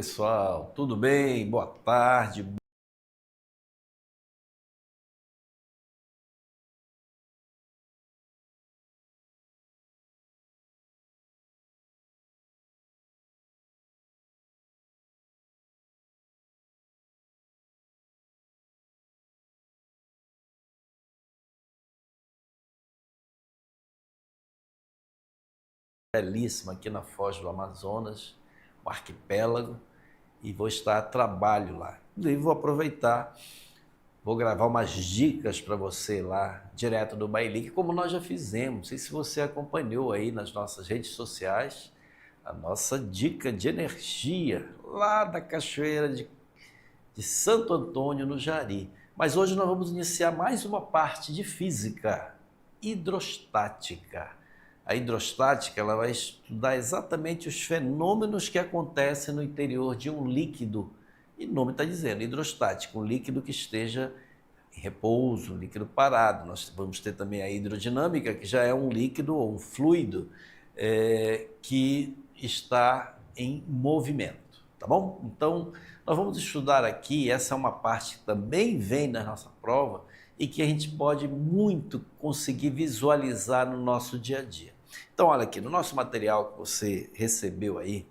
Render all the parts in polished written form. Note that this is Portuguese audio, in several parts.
Pessoal, tudo bem? Boa tarde. Belíssima aqui na Foz do Amazonas, um arquipélago, e vou estar a trabalho lá. E vou aproveitar, vou gravar umas dicas para você lá, direto do Bailique, como nós já fizemos. Não sei se você acompanhou aí nas nossas redes sociais, a nossa dica de energia lá da Cachoeira de Santo Antônio, no Jari. Mas hoje nós vamos iniciar mais uma parte de física hidrostática. A hidrostática ela vai estudar exatamente os fenômenos que acontecem no interior de um líquido. E o nome está dizendo, hidrostático, um líquido que esteja em repouso, um líquido parado. Nós vamos ter também a hidrodinâmica, que já é um líquido ou um fluido que está em movimento, tá bom? Então, nós vamos estudar aqui, essa é uma parte que também vem na nossa prova e que a gente pode muito conseguir visualizar no nosso dia a dia. Então, olha aqui, no nosso material que você recebeu aí,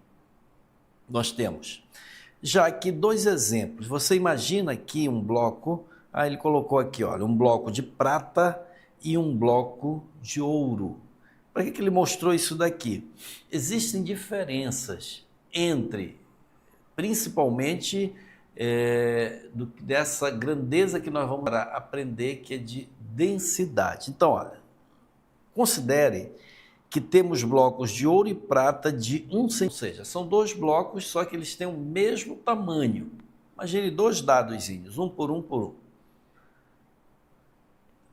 nós temos já aqui dois exemplos. Você imagina aqui um bloco, ele colocou aqui, olha, um bloco de prata e um bloco de ouro. Para que ele mostrou isso daqui? Existem diferenças entre, principalmente, dessa grandeza que nós vamos aprender, que é de densidade. Então, olha, considere que temos blocos de ouro e prata de 1 centímetro, ou seja, são dois blocos, só que eles têm o mesmo tamanho. Imagine dois dadozinhos, um por um.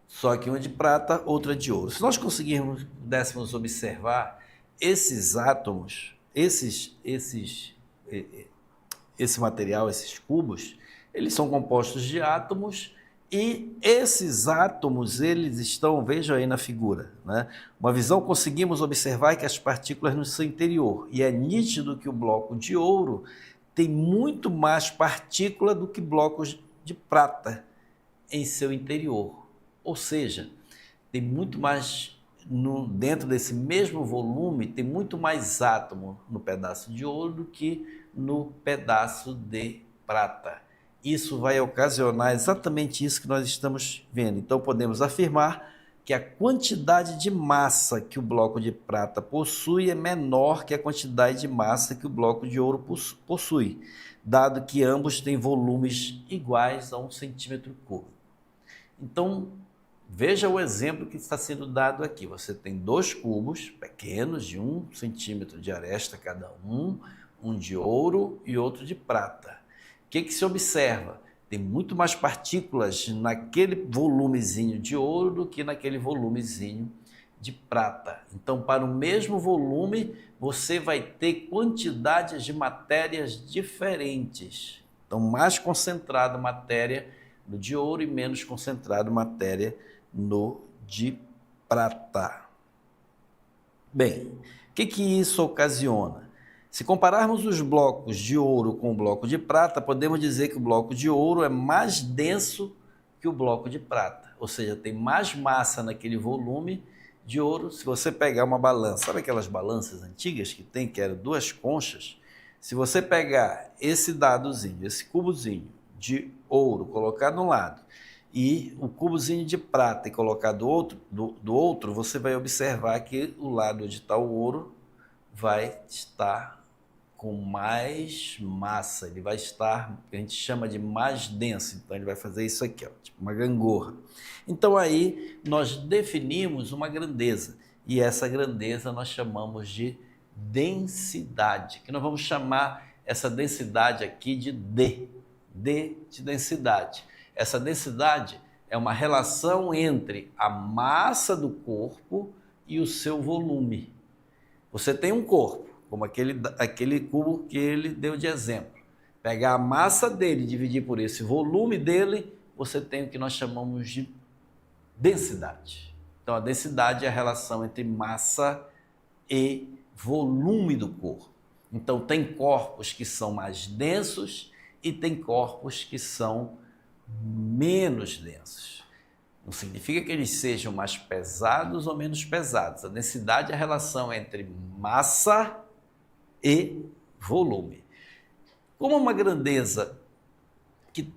Só que um é de prata, outro é de ouro. Se nós pudéssemos observar esses átomos, esse material, esses cubos, eles são compostos de átomos e esses átomos, eles estão, vejam aí na figura, né? Uma visão, conseguimos observar que as partículas no seu interior, e é nítido que o bloco de ouro tem muito mais partícula do que blocos de prata em seu interior. Ou seja, tem muito mais, dentro desse mesmo volume, tem muito mais átomo no pedaço de ouro do que no pedaço de prata. Isso vai ocasionar exatamente isso que nós estamos vendo. Então, podemos afirmar que a quantidade de massa que o bloco de prata possui é menor que a quantidade de massa que o bloco de ouro possui, dado que ambos têm volumes iguais a 1 centímetro cúbico. Então, veja o exemplo que está sendo dado aqui. Você tem dois cubos pequenos, de 1 centímetro de aresta cada um de ouro e outro de prata. O que se observa? Tem muito mais partículas naquele volumezinho de ouro do que naquele volumezinho de prata. Então, para o mesmo volume, você vai ter quantidades de matérias diferentes. Então, mais concentrada matéria no de ouro e menos concentrada matéria no de prata. Bem, o que isso ocasiona? Se compararmos os blocos de ouro com o bloco de prata, podemos dizer que o bloco de ouro é mais denso que o bloco de prata, ou seja, tem mais massa naquele volume de ouro. Se você pegar uma balança, sabe aquelas balanças antigas que eram duas conchas? Se você pegar esse dadozinho, esse cubozinho de ouro, colocar de um lado, e o cubozinho de prata e colocar do outro, você vai observar que o lado onde está o ouro vai estar com mais massa, ele vai estar, a gente chama de mais denso, então ele vai fazer isso aqui, ó, tipo uma gangorra. Então aí nós definimos uma grandeza, e essa grandeza nós chamamos de densidade, que nós vamos chamar essa densidade aqui de D de densidade. Essa densidade é uma relação entre a massa do corpo e o seu volume. Você tem um corpo, como aquele cubo que ele deu de exemplo. Pegar a massa dele e dividir por esse volume dele, você tem o que nós chamamos de densidade. Então, a densidade é a relação entre massa e volume do corpo. Então, tem corpos que são mais densos e tem corpos que são menos densos. Não significa que eles sejam mais pesados ou menos pesados. A densidade é a relação entre massa e volume. Como uma grandeza que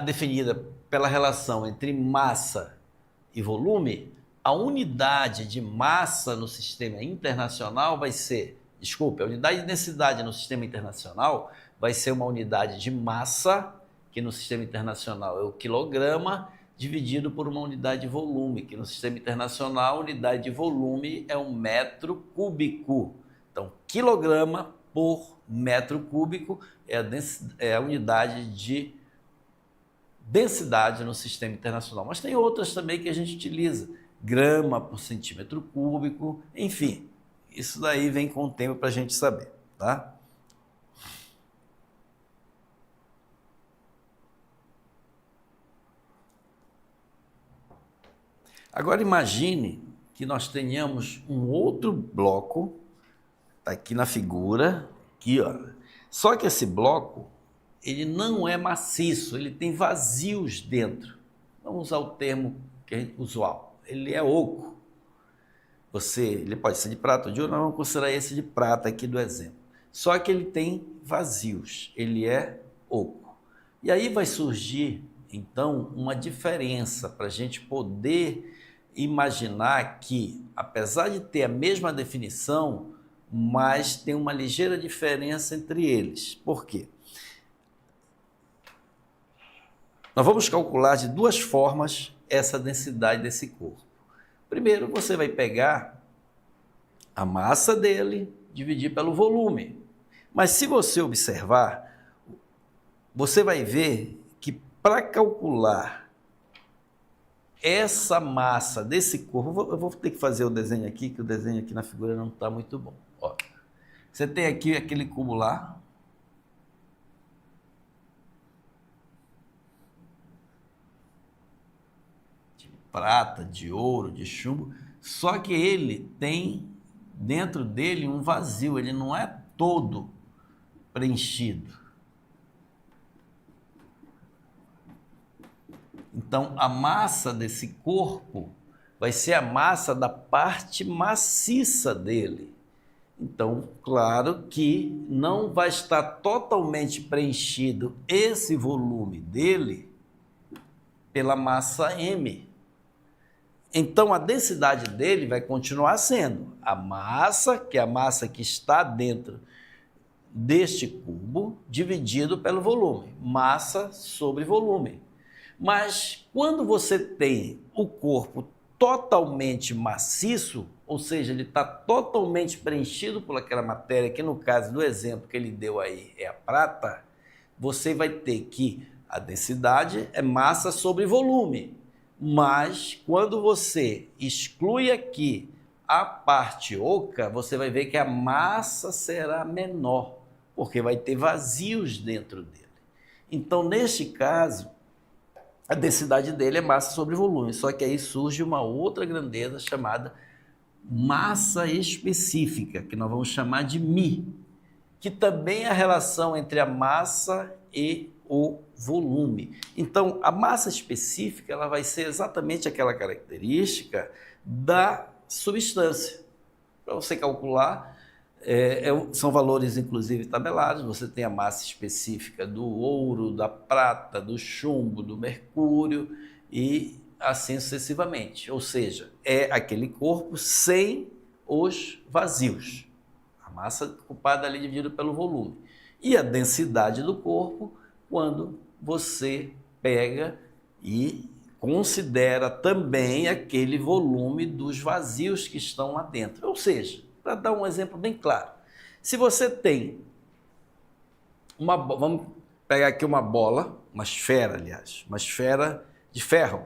definida pela relação entre massa e volume, a unidade de massa no sistema internacional vai ser, a unidade de densidade no sistema internacional vai ser uma unidade de massa, que no sistema internacional é o quilograma, dividido por uma unidade de volume, que no sistema internacional a unidade de volume é um metro cúbico. Então, quilograma por metro cúbico é a unidade de densidade no sistema internacional. Mas tem outras também que a gente utiliza, grama por centímetro cúbico, enfim, isso daí vem com o tempo para a gente saber, tá? Agora imagine que nós tenhamos um outro bloco, tá aqui na figura, aqui ó. Só que esse bloco, ele não é maciço, ele tem vazios dentro. Vamos usar o termo que é usual, ele é oco. Ele pode ser de prata ou de ouro, nós vamos considerar esse de prata aqui do exemplo. Só que ele tem vazios, ele é oco. E aí vai surgir, então, uma diferença para a gente poder imaginar que, apesar de ter a mesma definição, mas tem uma ligeira diferença entre eles. Por quê? Nós vamos calcular de duas formas essa densidade desse corpo. Primeiro, você vai pegar a massa dele, dividir pelo volume. Mas se você observar, você vai ver que para calcular essa massa desse corpo, eu vou ter que fazer o desenho aqui, que o desenho aqui na figura não está muito bom. Ó, você tem aqui aquele cubo lá, prata, de ouro, de chumbo, só que ele tem dentro dele um vazio, ele não é todo preenchido. Então, a massa desse corpo vai ser a massa da parte maciça dele. Então, claro que não vai estar totalmente preenchido esse volume dele pela massa M. Então, a densidade dele vai continuar sendo a massa, que é a massa que está dentro deste cubo, dividido pelo volume. Massa sobre volume. Mas, quando você tem o corpo totalmente maciço, ou seja, ele está totalmente preenchido por aquela matéria, que no caso do exemplo que ele deu aí é a prata, você vai ter que a densidade é massa sobre volume. Mas quando você exclui aqui a parte oca, você vai ver que a massa será menor, porque vai ter vazios dentro dele. Então, neste caso, a densidade dele é massa sobre volume, só que aí surge uma outra grandeza chamada massa específica, que nós vamos chamar de μ, que também é a relação entre a massa e o volume. Então, a massa específica ela vai ser exatamente aquela característica da substância. Para você calcular, são valores inclusive tabelados, você tem a massa específica do ouro, da prata, do chumbo, do mercúrio e assim sucessivamente. Ou seja, é aquele corpo sem os vazios. A massa ocupada ali dividida pelo volume. E a densidade do corpo quando você pega e considera também aquele volume dos vazios que estão lá dentro. Ou seja, para dar um exemplo bem claro, se você tem vamos pegar aqui uma bola, uma esfera, aliás, uma esfera de ferro.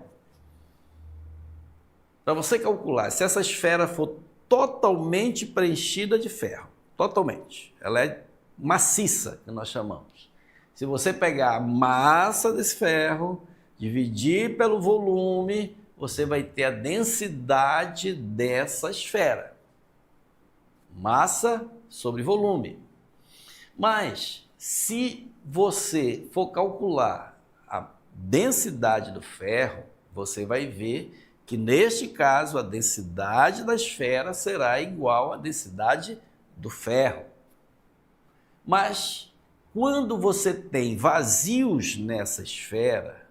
Para você calcular, se essa esfera for totalmente preenchida de ferro, totalmente, ela é maciça, que nós chamamos. Se você pegar a massa desse ferro, dividir pelo volume, você vai ter a densidade dessa esfera. Massa sobre volume. Mas, se você for calcular a densidade do ferro, você vai ver que, neste caso, a densidade da esfera será igual à densidade do ferro. Mas, quando você tem vazios nessa esfera,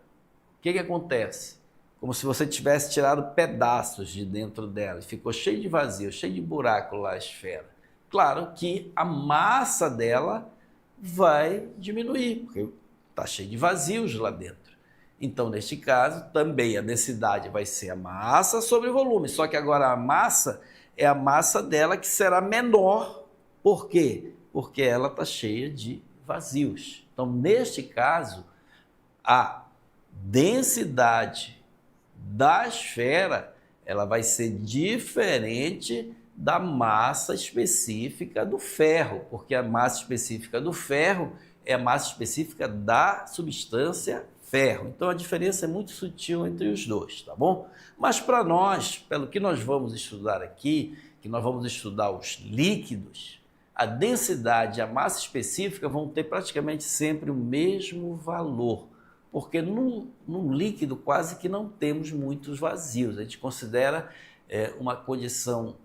o que acontece? Como se você tivesse tirado pedaços de dentro dela e ficou cheio de vazio, cheio de buraco lá a esfera. Claro que a massa dela vai diminuir, porque está cheio de vazios lá dentro. Então, neste caso, também a densidade vai ser a massa sobre o volume, só que agora a massa é a massa dela que será menor. Por quê? Porque ela está cheia de vazios. Então, neste caso, a densidade da esfera ela vai ser diferente da massa específica do ferro, porque a massa específica do ferro é a massa específica da substância ferro. Então a diferença é muito sutil entre os dois, tá bom? Mas para nós, pelo que nós vamos estudar aqui, que nós vamos estudar os líquidos, a densidade e a massa específica vão ter praticamente sempre o mesmo valor, porque no líquido quase que não temos muitos vazios. A gente considera uma condição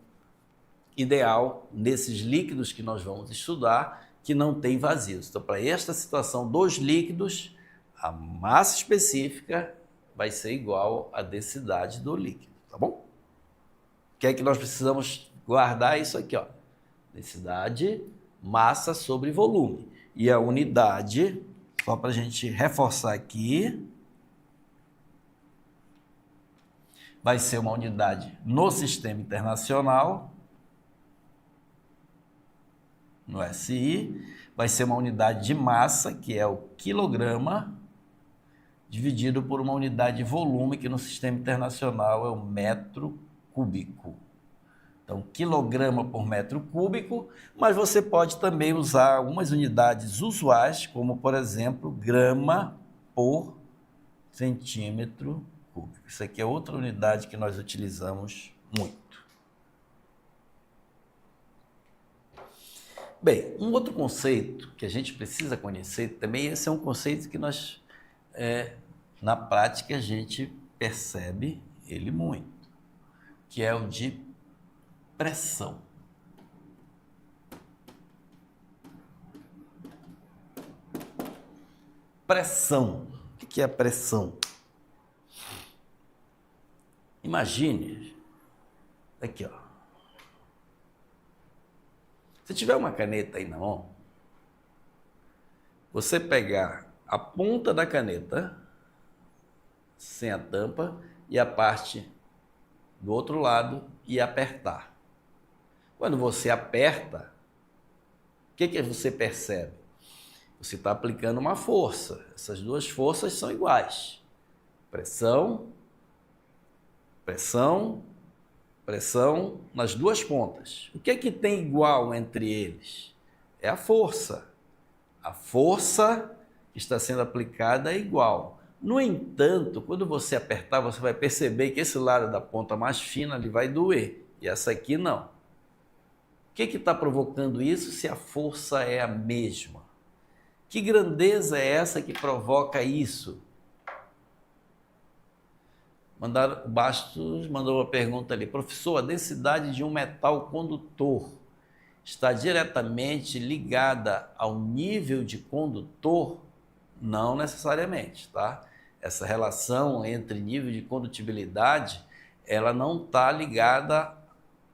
ideal nesses líquidos que nós vamos estudar, que não tem vazios. Então, para esta situação dos líquidos, a massa específica vai ser igual à densidade do líquido, tá bom? O que é que nós precisamos guardar? Isso aqui, ó. Densidade, massa sobre volume. E a unidade, só para a gente reforçar aqui, vai ser uma unidade no Sistema Internacional, no SI, vai ser uma unidade de massa, que é o quilograma, dividido por uma unidade de volume, que no Sistema Internacional é o metro cúbico. Então, quilograma por metro cúbico, mas você pode também usar algumas unidades usuais, como, por exemplo, grama por centímetro cúbico. Isso aqui é outra unidade que nós utilizamos muito. Bem, um outro conceito que a gente precisa conhecer também, esse é um conceito que nós, na prática, a gente percebe ele muito, que é o de pressão. Pressão. O que é pressão? Imagine, aqui, ó. Se tiver uma caneta aí na mão, você pegar a ponta da caneta, sem a tampa, e a parte do outro lado e apertar. Quando você aperta, o que você percebe? Você está aplicando uma força. Essas duas forças são iguais. Pressão, pressão, pressão nas duas pontas. O que tem igual entre eles? É a força. A força que está sendo aplicada é igual. No entanto, quando você apertar, você vai perceber que esse lado da ponta mais fina ali vai doer. E essa aqui não. O que está provocando isso se a força é a mesma? Que grandeza é essa que provoca isso? O Bastos mandou uma pergunta ali. Professor, a densidade de um metal condutor está diretamente ligada ao nível de condutor? Não necessariamente, tá? Essa relação entre nível de condutibilidade, ela não está ligada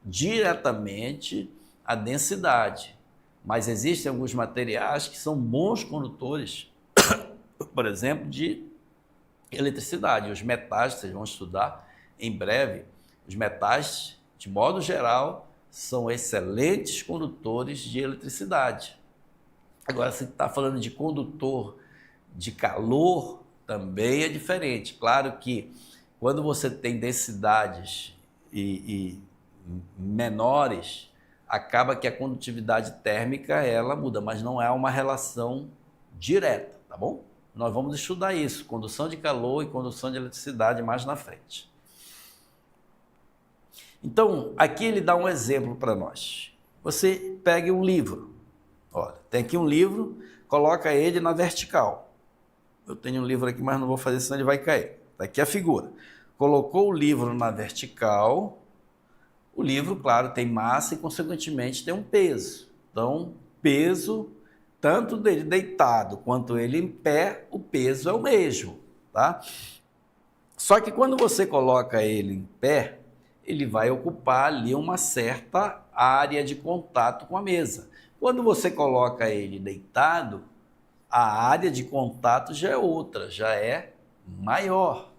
diretamente à densidade. Mas existem alguns materiais que são bons condutores, por exemplo, de eletricidade. Os metais, vocês vão estudar em breve, os metais, de modo geral, são excelentes condutores de eletricidade. Agora, se está falando de condutor de calor, também é diferente. Claro que quando você tem densidades e menores, acaba que a condutividade térmica ela muda, mas não é uma relação direta, tá bom? Nós vamos estudar isso, condução de calor e condução de eletricidade mais na frente. Então, aqui ele dá um exemplo para nós. Você pegue um livro, Olha, tem aqui um livro, coloca ele na vertical. Eu tenho um livro aqui, mas não vou fazer, senão ele vai cair. Está aqui a figura. Colocou o livro na vertical, o livro, claro, tem massa e, consequentemente, tem um peso. Então, peso, tanto dele deitado quanto ele em pé, o peso é o mesmo, tá? Só que quando você coloca ele em pé, ele vai ocupar ali uma certa área de contato com a mesa. Quando você coloca ele deitado, a área de contato já é outra, já é maior.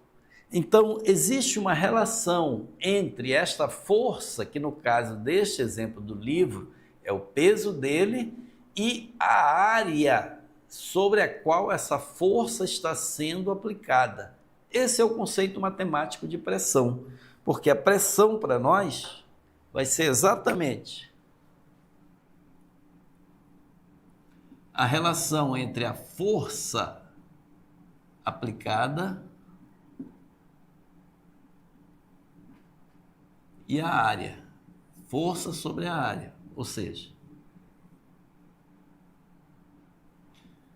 Então, existe uma relação entre esta força, que no caso deste exemplo do livro, é o peso dele, e a área sobre a qual essa força está sendo aplicada. Esse é o conceito matemático de pressão, porque a pressão para nós vai ser exatamente a relação entre a força aplicada e a área, força sobre a área, ou seja,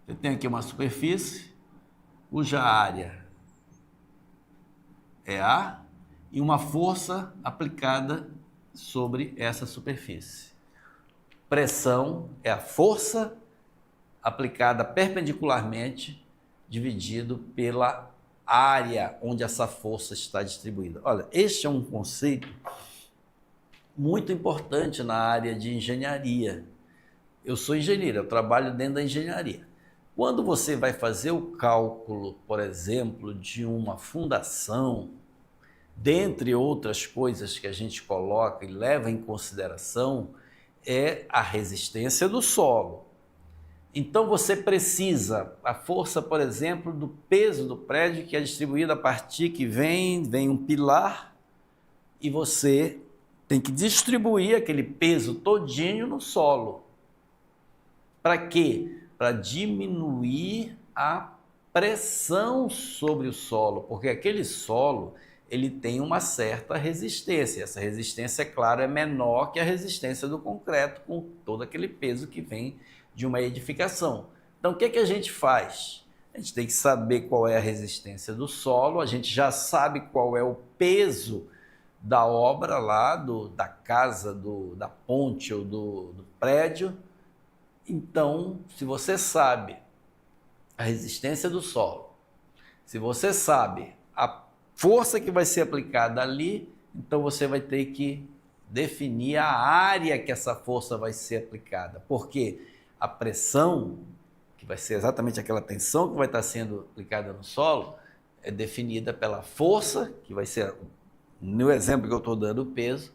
eu tenho aqui uma superfície cuja área é A e uma força aplicada sobre essa superfície. Pressão é a força aplicada perpendicularmente dividido pela área onde essa força está distribuída. Olha, este é um conceito muito importante na área de engenharia. Eu sou engenheiro, eu trabalho dentro da engenharia. Quando você vai fazer o cálculo, por exemplo, de uma fundação, dentre outras coisas que a gente coloca e leva em consideração, é a resistência do solo. Então você precisa, a força, por exemplo, do peso do prédio, que é distribuída a partir que vem um pilar, e você tem que distribuir aquele peso todinho no solo. Para quê? Para diminuir a pressão sobre o solo, porque aquele solo ele tem uma certa resistência. Essa resistência, é claro, é menor que a resistência do concreto, com todo aquele peso que vem de uma edificação. Então, o que a gente faz? A gente tem que saber qual é a resistência do solo, a gente já sabe qual é o peso da obra lá, da casa, da ponte ou do prédio. Então, se você sabe a resistência do solo, se você sabe a força que vai ser aplicada ali, então você vai ter que definir a área que essa força vai ser aplicada, porque a pressão, que vai ser exatamente aquela tensão que vai estar sendo aplicada no solo, é definida pela força, que vai ser, no exemplo que eu estou dando, o peso,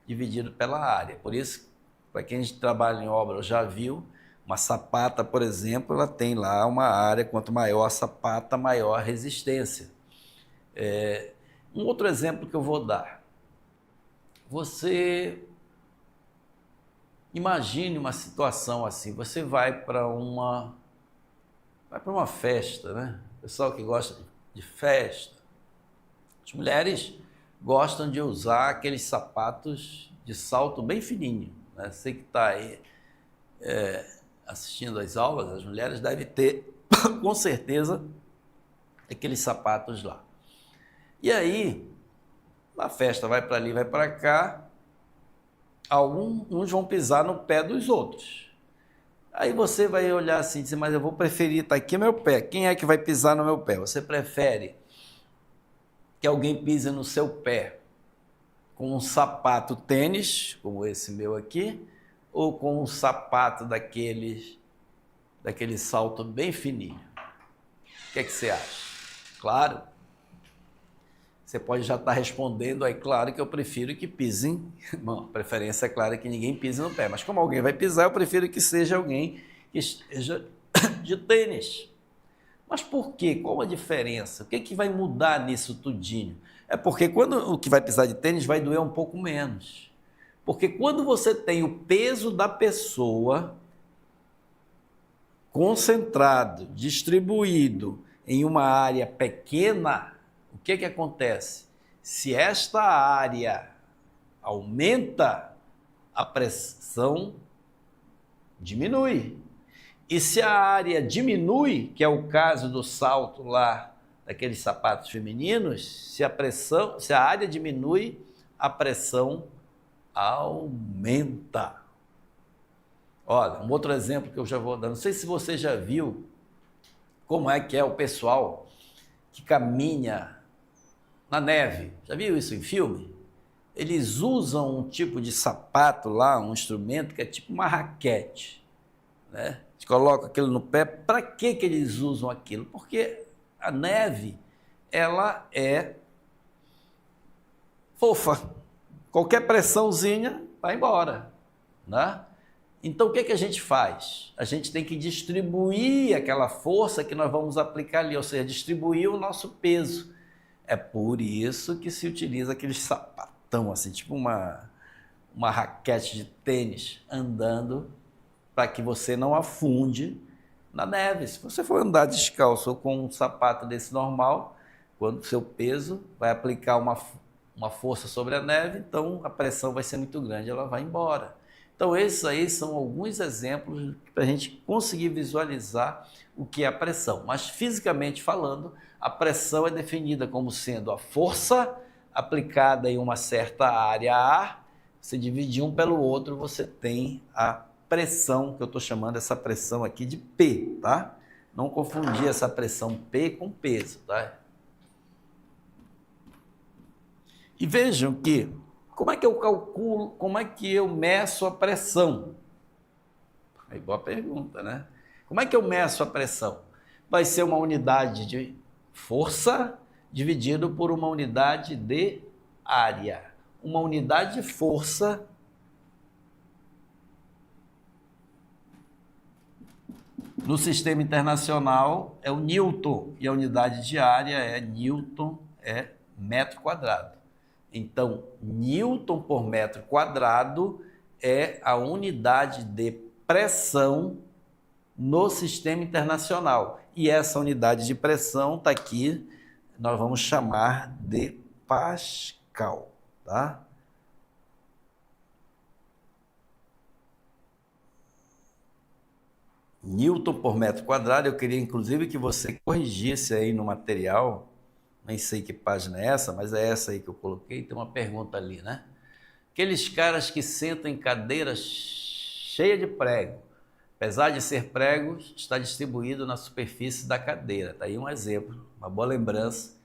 dividido pela área. Por isso, para quem trabalha em obra já viu, uma sapata, por exemplo, ela tem lá uma área, quanto maior a sapata, maior a resistência. Um outro exemplo que eu vou dar. Você imagine uma situação assim, você vai para uma festa, né? Pessoal que gosta de festa. As mulheres gostam de usar aqueles sapatos de salto bem fininho, né? Você que está aí assistindo às aulas, as mulheres devem ter, com certeza, aqueles sapatos lá. E aí, na festa vai para ali, vai para cá, uns vão pisar no pé dos outros. Aí você vai olhar assim e dizer, mas eu vou preferir estar aqui no meu pé. Quem é que vai pisar no meu pé? Você prefere que alguém pise no seu pé com um sapato tênis, como esse meu aqui, ou com um sapato daquele salto bem fininho? O que é que você acha? Claro, você pode já estar respondendo aí, claro que eu prefiro que pisem. Bom, a preferência é clara que ninguém pise no pé, mas como alguém vai pisar, eu prefiro que seja alguém que esteja de tênis. Mas por quê? Qual a diferença? O que é que vai mudar nisso tudinho? É porque quando o que vai pisar de tênis vai doer um pouco menos. Porque quando você tem o peso da pessoa concentrado, distribuído em uma área pequena, o que acontece? Se esta área aumenta, a pressão diminui. E se a área diminui, que é o caso do salto lá, daqueles sapatos femininos, se a área diminui, a pressão aumenta. Olha, um outro exemplo que eu já vou dar, não sei se você já viu como é que é o pessoal que caminha na neve. Já viu isso em filme? Eles usam um tipo de sapato lá, um instrumento que é tipo uma raquete, né? Eles colocam aquilo no pé. Para que eles usam aquilo? Porque a neve, ela é fofa. Qualquer pressãozinha vai embora, né? Então, o que a gente faz? A gente tem que distribuir aquela força que nós vamos aplicar ali, ou seja, distribuir o nosso peso. É por isso que se utiliza aquele sapatão, assim, tipo uma raquete de tênis, andando para que você não afunde na neve. Se você for andar descalço ou com um sapato desse normal, quando o seu peso vai aplicar uma força sobre a neve, então a pressão vai ser muito grande, ela vai embora. Então, esses aí são alguns exemplos para a gente conseguir visualizar o que é a pressão. Mas, fisicamente falando, a pressão é definida como sendo a força aplicada em uma certa área A. Você dividir um pelo outro, você tem a pressão, que eu estou chamando essa pressão aqui de P, tá? Não confundir essa pressão P com peso, tá? E vejam que, como é que eu calculo, como é que eu meço a pressão? É boa pergunta, né? Como é que eu meço a pressão? Vai ser uma unidade de força dividido por uma unidade de área. Uma unidade de força no sistema internacional é o Newton e a unidade de área é Newton, é metro quadrado. Então, Newton por metro quadrado é a unidade de pressão no sistema internacional. E essa unidade de pressão está aqui, nós vamos chamar de Pascal, tá? Newton por metro quadrado, eu queria inclusive que você corrigisse aí no material, nem sei que página é essa, mas é essa aí que eu coloquei, tem uma pergunta ali, né? Aqueles caras que sentam em cadeiras cheias de prego, apesar de ser pregos, está distribuído na superfície da cadeira. Está aí um exemplo, uma boa lembrança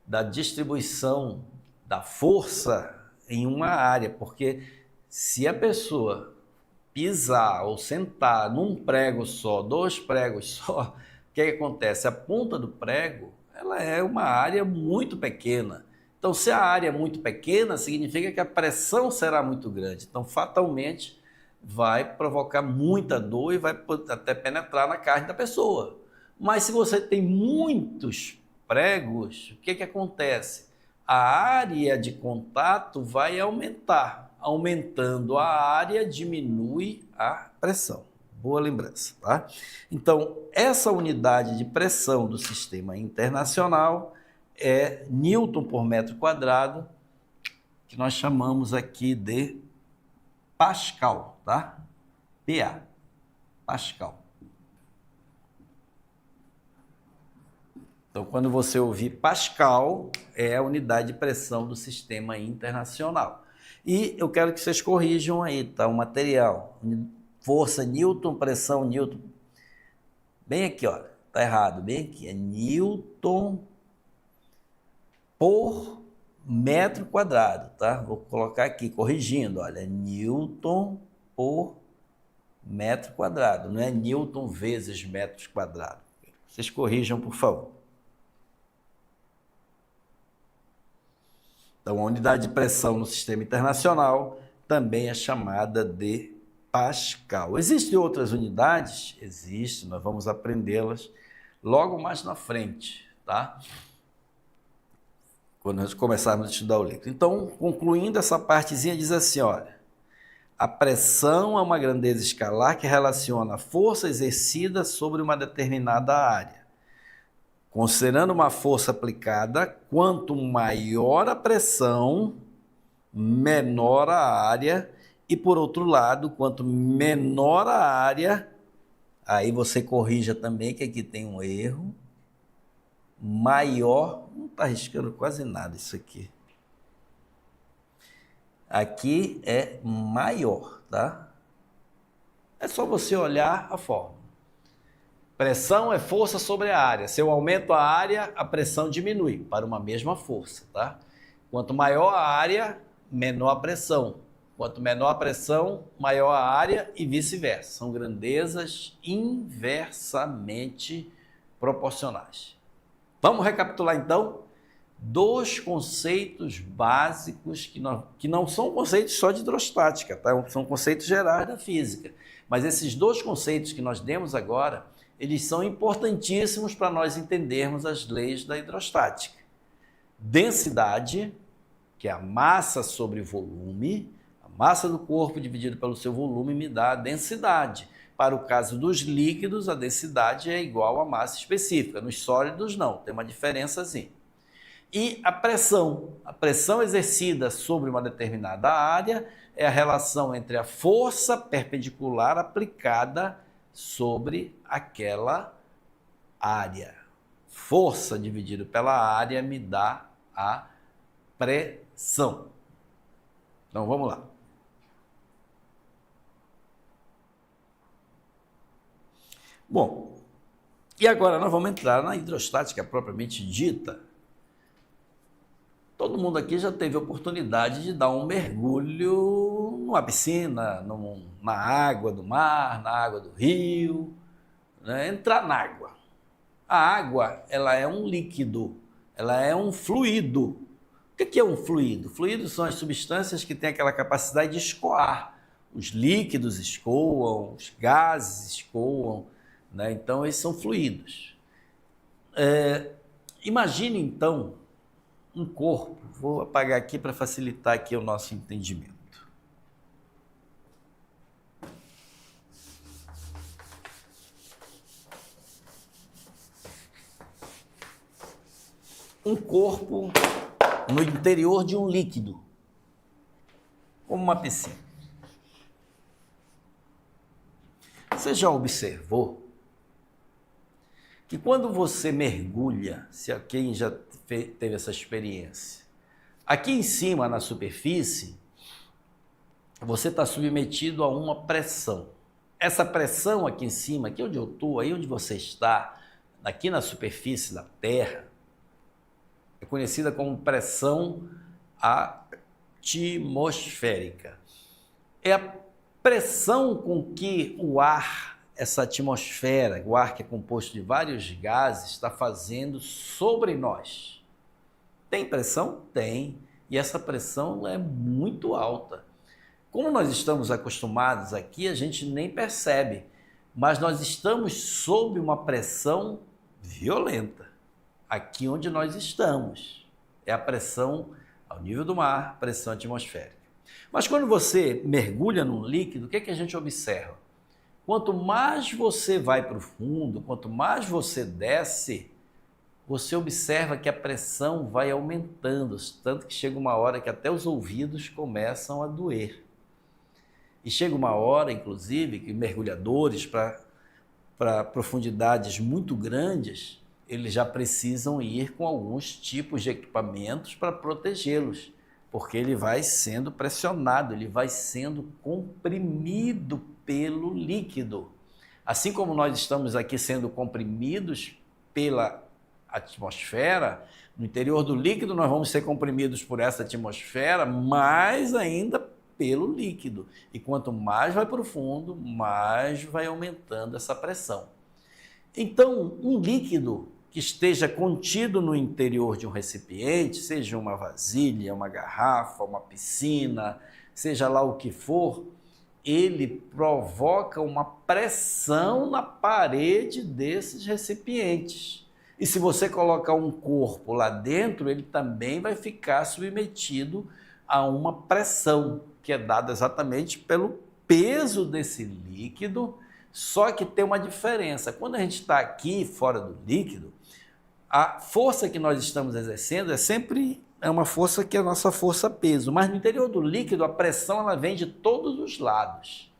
da distribuição da força em uma área, porque se a pessoa pisar ou sentar num prego só, dois pregos só, o que acontece? A ponta do prego, ela é uma área muito pequena. Então, se a área é muito pequena, significa que a pressão será muito grande. Então, fatalmente, vai provocar muita dor e vai até penetrar na carne da pessoa. Mas se você tem muitos pregos, o que acontece? A área de contato vai aumentar. Aumentando a área, diminui a pressão. Boa lembrança, tá? Então, essa unidade de pressão do sistema internacional é Newton por metro quadrado, que nós chamamos aqui de Pascal, tá? PA, Pascal. Então, quando você ouvir Pascal, é a unidade de pressão do sistema internacional. E eu quero que vocês corrijam aí, tá? O material. Força Newton, pressão Newton. Bem aqui, olha. Tá errado, bem aqui. É Newton por metro quadrado, tá? Vou colocar aqui, corrigindo, olha. Newton por metro quadrado. Não é Newton vezes metros quadrados. Vocês corrijam, por favor. Então, a unidade de pressão no sistema internacional também é chamada de Pascal. Existem outras unidades? Existem, nós vamos aprendê-las logo mais na frente, tá? Quando nós começarmos a estudar o livro. Então, concluindo essa partezinha, diz assim, olha, a pressão é uma grandeza escalar que relaciona a força exercida sobre uma determinada área. Considerando uma força aplicada, quanto maior a pressão, menor a área E por outro lado, quanto menor a área, aí você corrija também que aqui tem um erro, maior, não está riscando quase nada isso aqui. Aqui é maior, tá? É só você olhar a fórmula. Pressão é força sobre a área. Se eu aumento a área, a pressão diminui para uma mesma força, tá? Quanto maior a área, menor a pressão. Quanto menor a pressão, maior a área e vice-versa. São grandezas inversamente proporcionais. Vamos recapitular então? Dois conceitos básicos que não são conceitos só de hidrostática, tá? São conceitos gerais da física. Mas esses dois conceitos que nós demos agora, eles são importantíssimos para nós entendermos as leis da hidrostática. Densidade, que é a massa sobre volume, a massa do corpo dividido pelo seu volume me dá a densidade. Para o caso dos líquidos, a densidade é igual à massa específica. Nos sólidos, não, tem uma diferençazinha. E a pressão exercida sobre uma determinada área é a relação entre a força perpendicular aplicada sobre aquela área. Força dividido pela área me dá a pressão. Então vamos lá. Bom, e agora nós vamos entrar na hidrostática propriamente dita. Todo mundo aqui já teve a oportunidade de dar um mergulho numa piscina, na água do mar, na água do rio, né? Entrar na água. A água, ela é um líquido, ela é um fluido. O que é um fluido? Fluidos são as substâncias que têm aquela capacidade de escoar. Os líquidos escoam, os gases escoam, né? Então, esses são fluidos. Imagine, então, um corpo. Vou apagar aqui para facilitar aqui o nosso entendimento. Um corpo no interior de um líquido, como uma piscina. Você já observou que quando você mergulha, se quem já teve essa experiência, aqui em cima, na superfície, você está submetido a uma pressão. Essa pressão aqui em cima, aqui onde eu estou, aí onde você está, aqui na superfície da Terra, é conhecida como pressão atmosférica. É a pressão com que o ar, essa atmosfera, o ar que é composto de vários gases, está fazendo sobre nós. Tem pressão? Tem. E essa pressão é muito alta. Como nós estamos acostumados aqui, a gente nem percebe, mas nós estamos sob uma pressão violenta. Aqui onde nós estamos é a pressão ao nível do mar, pressão atmosférica. Mas quando você mergulha num líquido, o que a gente observa? Quanto mais você vai para o fundo, quanto mais você desce, você observa que a pressão vai aumentando, tanto que chega uma hora que até os ouvidos começam a doer. E chega uma hora, inclusive, que mergulhadores, para profundidades muito grandes, eles já precisam ir com alguns tipos de equipamentos para protegê-los, porque ele vai sendo pressionado, ele vai sendo comprimido pelo líquido. Assim como nós estamos aqui sendo comprimidos pela atmosfera, no interior do líquido nós vamos ser comprimidos por essa atmosfera, mais ainda pelo líquido. E quanto mais vai para o fundo, mais vai aumentando essa pressão. Então, um líquido que esteja contido no interior de um recipiente, seja uma vasilha, uma garrafa, uma piscina, seja lá o que for, ele provoca uma pressão na parede desses recipientes. E se você colocar um corpo lá dentro, ele também vai ficar submetido a uma pressão, que é dada exatamente pelo peso desse líquido, só que tem uma diferença. Quando a gente está aqui fora do líquido, a força que nós estamos exercendo é sempre é uma força que é a nossa força-peso, mas no interior do líquido a pressão ela vem de todos os lados.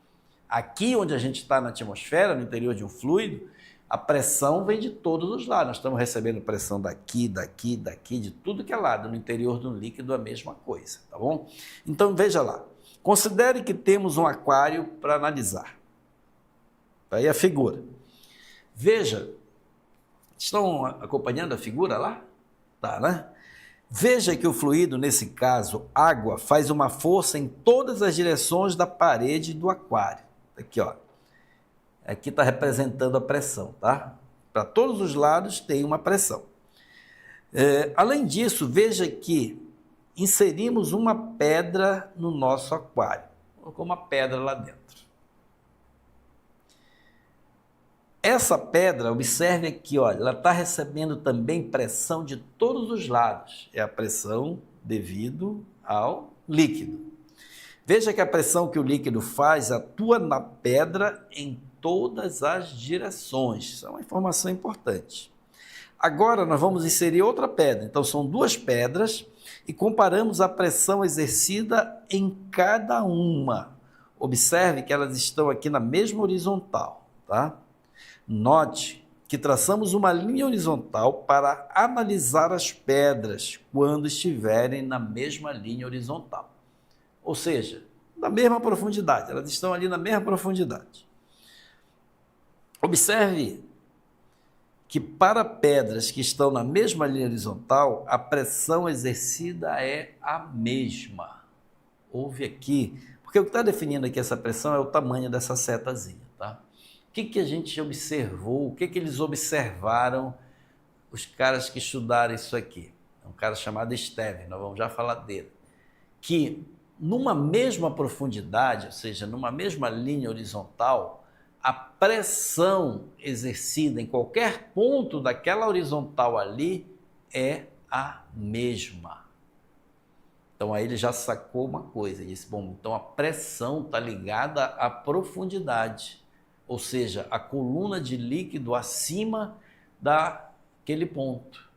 Aqui onde a gente está na atmosfera, no interior de um fluido, a pressão vem de todos os lados. Nós estamos recebendo pressão daqui, daqui, daqui, de tudo que é lado. No interior do líquido a mesma coisa, tá bom? Então veja lá, considere que temos um aquário para analisar. Aí a figura. Veja, estão acompanhando a figura lá? Tá, né? Veja que o fluido, nesse caso, água, faz uma força em todas as direções da parede do aquário. Aqui, ó. Aqui está representando a pressão, tá? Para todos os lados tem uma pressão. Além disso, veja que inserimos uma pedra no nosso aquário. Colocou uma pedra lá dentro. Essa pedra, observe aqui, olha, ela está recebendo também pressão de todos os lados. É a pressão devido ao líquido. Veja que a pressão que o líquido faz atua na pedra em todas as direções. Isso é uma informação importante. Agora nós vamos inserir outra pedra. Então são duas pedras e comparamos a pressão exercida em cada uma. Observe que elas estão aqui na mesma horizontal, tá? Note que traçamos uma linha horizontal para analisar as pedras quando estiverem na mesma linha horizontal. Ou seja, na mesma profundidade, elas estão ali na mesma profundidade. Observe que para pedras que estão na mesma linha horizontal, a pressão exercida é a mesma. Houve aqui, porque o que está definindo aqui essa pressão é o tamanho dessa setazinha, tá? O que a gente observou, o que eles observaram, os caras que estudaram isso aqui? É um cara chamado Steven, nós vamos já falar dele. Que numa mesma profundidade, ou seja, numa mesma linha horizontal, a pressão exercida em qualquer ponto daquela horizontal ali é a mesma. Então aí ele já sacou uma coisa, ele disse, bom, então a pressão está ligada à profundidade. Ou seja, a coluna de líquido acima daquele ponto.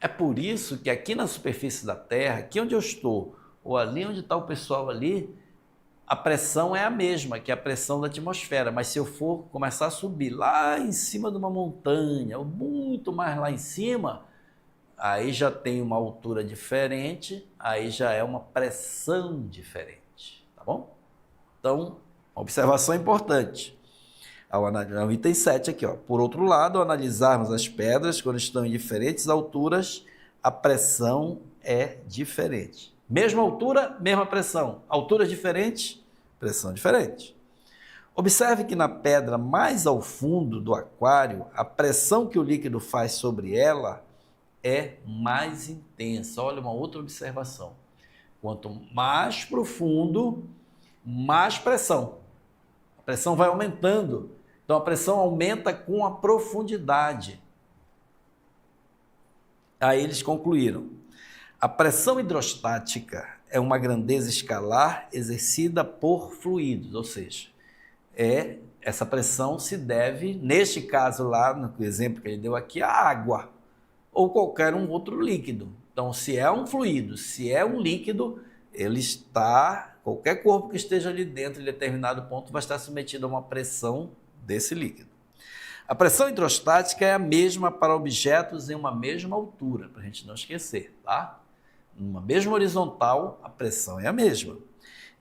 É por isso que aqui na superfície da Terra, aqui onde eu estou, ou ali onde está o pessoal ali, a pressão é a mesma, que é a pressão da atmosfera. Mas se eu for começar a subir lá em cima de uma montanha, ou muito mais lá em cima, aí já tem uma altura diferente, aí já é uma pressão diferente, tá bom? Então, uma observação importante. O item 7 aqui, ó. Por outro lado, ao analisarmos as pedras, quando estão em diferentes alturas, a pressão é diferente. Mesma altura, mesma pressão. Alturas diferentes, pressão diferente. Observe que na pedra mais ao fundo do aquário, a pressão que o líquido faz sobre ela é mais intensa. Olha uma outra observação. Quanto mais profundo, mais pressão. A pressão vai aumentando. Então a pressão aumenta com a profundidade. Aí eles concluíram. A pressão hidrostática é uma grandeza escalar exercida por fluidos, ou seja, essa pressão se deve, neste caso lá, no exemplo que ele deu aqui, à água ou qualquer um outro líquido. Então, se é um fluido, se é um líquido, ele está, qualquer corpo que esteja ali dentro em determinado ponto vai estar submetido a uma pressão desse líquido. A pressão hidrostática é a mesma para objetos em uma mesma altura, para a gente não esquecer, tá? Numa mesma horizontal, a pressão é a mesma.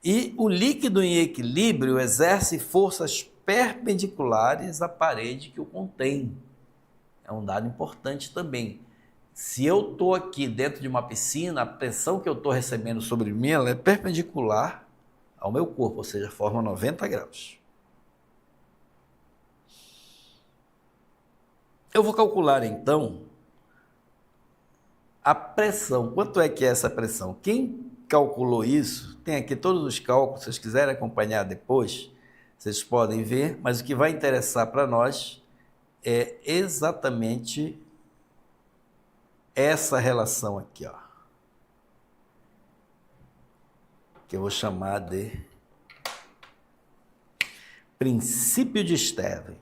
E o líquido em equilíbrio exerce forças perpendiculares à parede que o contém. É um dado importante também. Se eu estou aqui dentro de uma piscina, a pressão que eu estou recebendo sobre mim ela é perpendicular ao meu corpo, ou seja, forma 90 graus. Eu vou calcular, então, a pressão. Quanto é que é essa pressão? Quem calculou isso, tem aqui todos os cálculos, se vocês quiserem acompanhar depois, vocês podem ver, mas o que vai interessar para nós é exatamente essa relação aqui, ó, que eu vou chamar de princípio de Steven,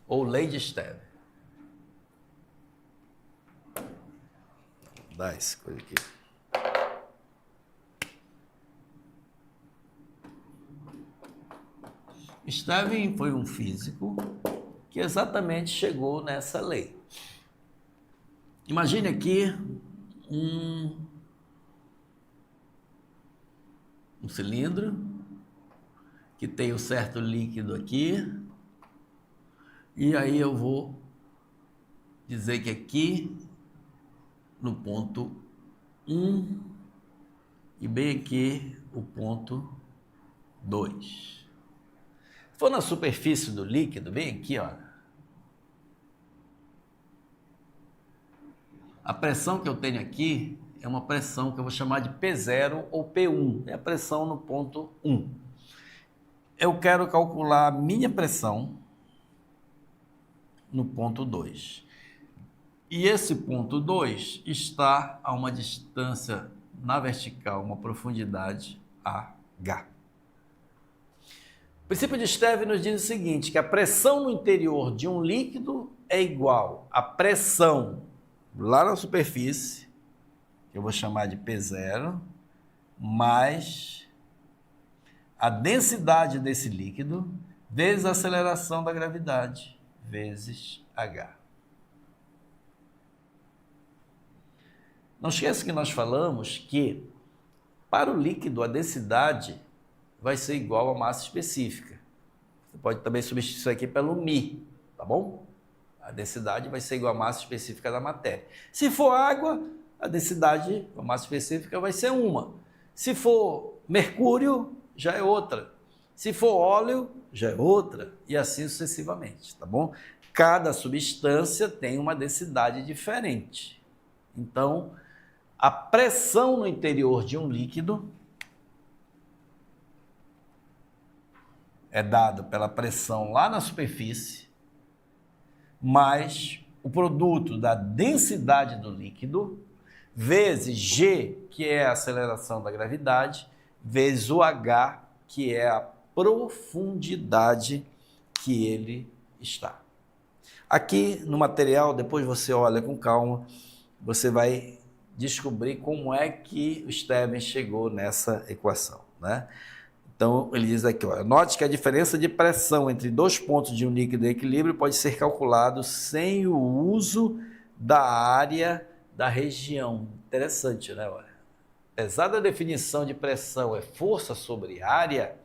ou lei de Steven. dar essa coisa aqui. Stevin foi um físico que exatamente chegou nessa lei. Imagine aqui um cilindro que tem um certo líquido aqui, e aí eu vou dizer que aqui no ponto 1 e bem aqui o ponto 2. Se for na superfície do líquido, bem aqui, ó, a pressão que eu tenho aqui é uma pressão que eu vou chamar de P0 ou P1, é a pressão no ponto 1. Eu quero calcular a minha pressão no ponto 2. E esse ponto 2 está a uma distância na vertical, uma profundidade H. O princípio de Stevin nos diz o seguinte, que a pressão no interior de um líquido é igual à pressão lá na superfície, que eu vou chamar de P0, mais a densidade desse líquido vezes a aceleração da gravidade, vezes H. Não esqueça que nós falamos que para o líquido a densidade vai ser igual à massa específica. Você pode também substituir isso aqui pelo μ, tá bom? A densidade vai ser igual à massa específica da matéria. Se for água, a densidade, a massa específica vai ser uma. Se for mercúrio, já é outra. Se for óleo, já é outra. E assim sucessivamente, tá bom? Cada substância tem uma densidade diferente. Então, a pressão no interior de um líquido é dada pela pressão lá na superfície, mais o produto da densidade do líquido, vezes G, que é a aceleração da gravidade, vezes o H, que é a profundidade que ele está. Aqui no material, depois você olha com calma, você vai descobrir como é que o Stevin chegou nessa equação, né? Então, ele diz aqui, ó, note que a diferença de pressão entre dois pontos de um líquido em equilíbrio pode ser calculado sem o uso da área da região. Interessante, né? Apesar da definição de pressão é força sobre área,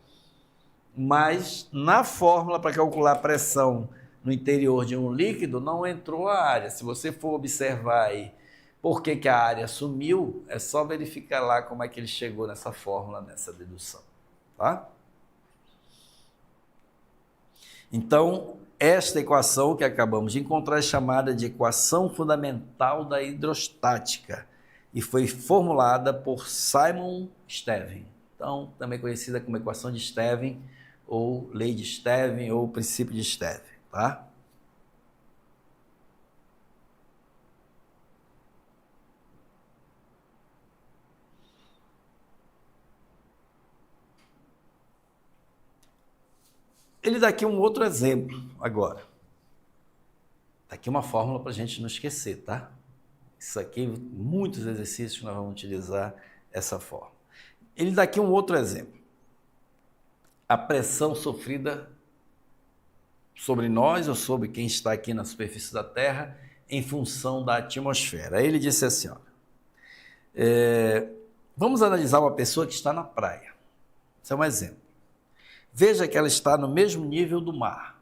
mas na fórmula para calcular a pressão no interior de um líquido não entrou a área. Se você for observar aí por que a área sumiu, é só verificar lá como é que ele chegou nessa fórmula, nessa dedução. Tá? Então, esta equação que acabamos de encontrar é chamada de equação fundamental da hidrostática e foi formulada por Simon Stevin. Então, também conhecida como equação de Stevin, ou lei de Stevin, ou princípio de Stevin. Tá? Ele dá aqui um outro exemplo agora. Está aqui uma fórmula para a gente não esquecer, tá? Isso aqui, muitos exercícios nós vamos utilizar essa fórmula. Ele dá aqui um outro exemplo. A pressão sofrida sobre nós ou sobre quem está aqui na superfície da Terra em função da atmosfera. Aí ele disse assim, ó, vamos analisar uma pessoa que está na praia. Esse é um exemplo. Veja que ela está no mesmo nível do mar.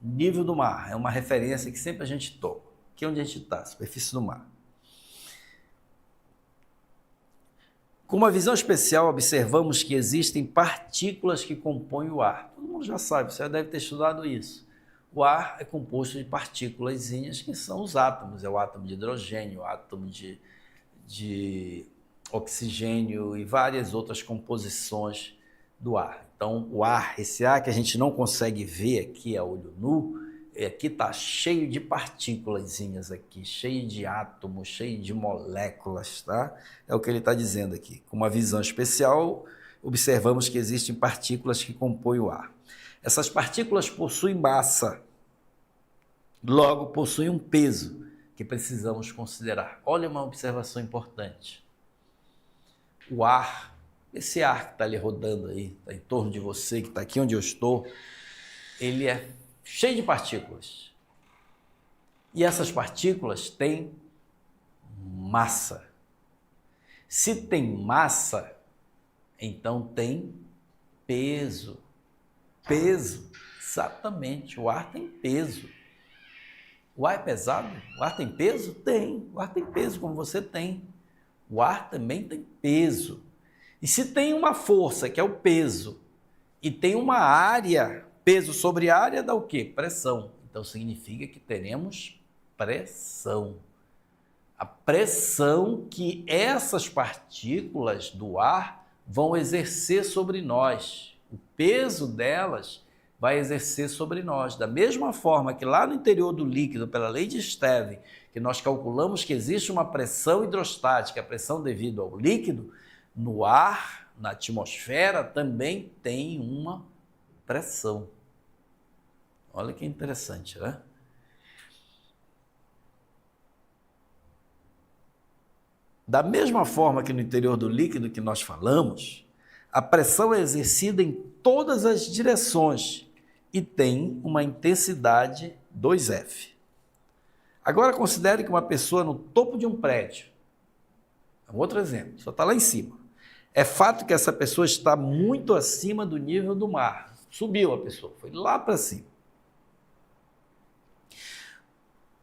Nível do mar é uma referência que sempre a gente toma. Aqui é onde a gente está, superfície do mar. Com uma visão especial, observamos que existem partículas que compõem o ar. Todo mundo já sabe, você já deve ter estudado isso. O ar é composto de partículas que são os átomos. É o átomo de hidrogênio, o átomo de oxigênio e várias outras composições do ar. Então, o ar, esse ar que a gente não consegue ver aqui a olho nu, aqui está cheio de partículas aqui, cheio de átomos, cheio de moléculas, tá? É o que ele está dizendo aqui. Com uma visão especial, observamos que existem partículas que compõem o ar. Essas partículas possuem massa, logo possuem um peso, que precisamos considerar. Olha uma observação importante. O ar, esse ar que está ali rodando aí, está em torno de você, que está aqui onde eu estou, ele é cheio de partículas. E essas partículas têm massa. Se tem massa, então tem peso. Peso, exatamente, o ar tem peso. O ar é pesado? O ar tem peso? Tem. O ar tem peso, como você tem. O ar também tem peso. E se tem uma força, que é o peso, e tem uma área, peso sobre área dá o quê? Pressão. Então significa que teremos pressão. A pressão que essas partículas do ar vão exercer sobre nós. O peso delas vai exercer sobre nós. Da mesma forma que lá no interior do líquido, pela lei de Stevin, que nós calculamos que existe uma pressão hidrostática, a pressão devido ao líquido, no ar, na atmosfera, também tem uma pressão. Olha que interessante, né? Da mesma forma que no interior do líquido que nós falamos, a pressão é exercida em todas as direções e tem uma intensidade 2F. Agora considere que uma pessoa no topo de um prédio, um outro exemplo, só está lá em cima. É fato que essa pessoa está muito acima do nível do mar. Subiu a pessoa, foi lá para cima.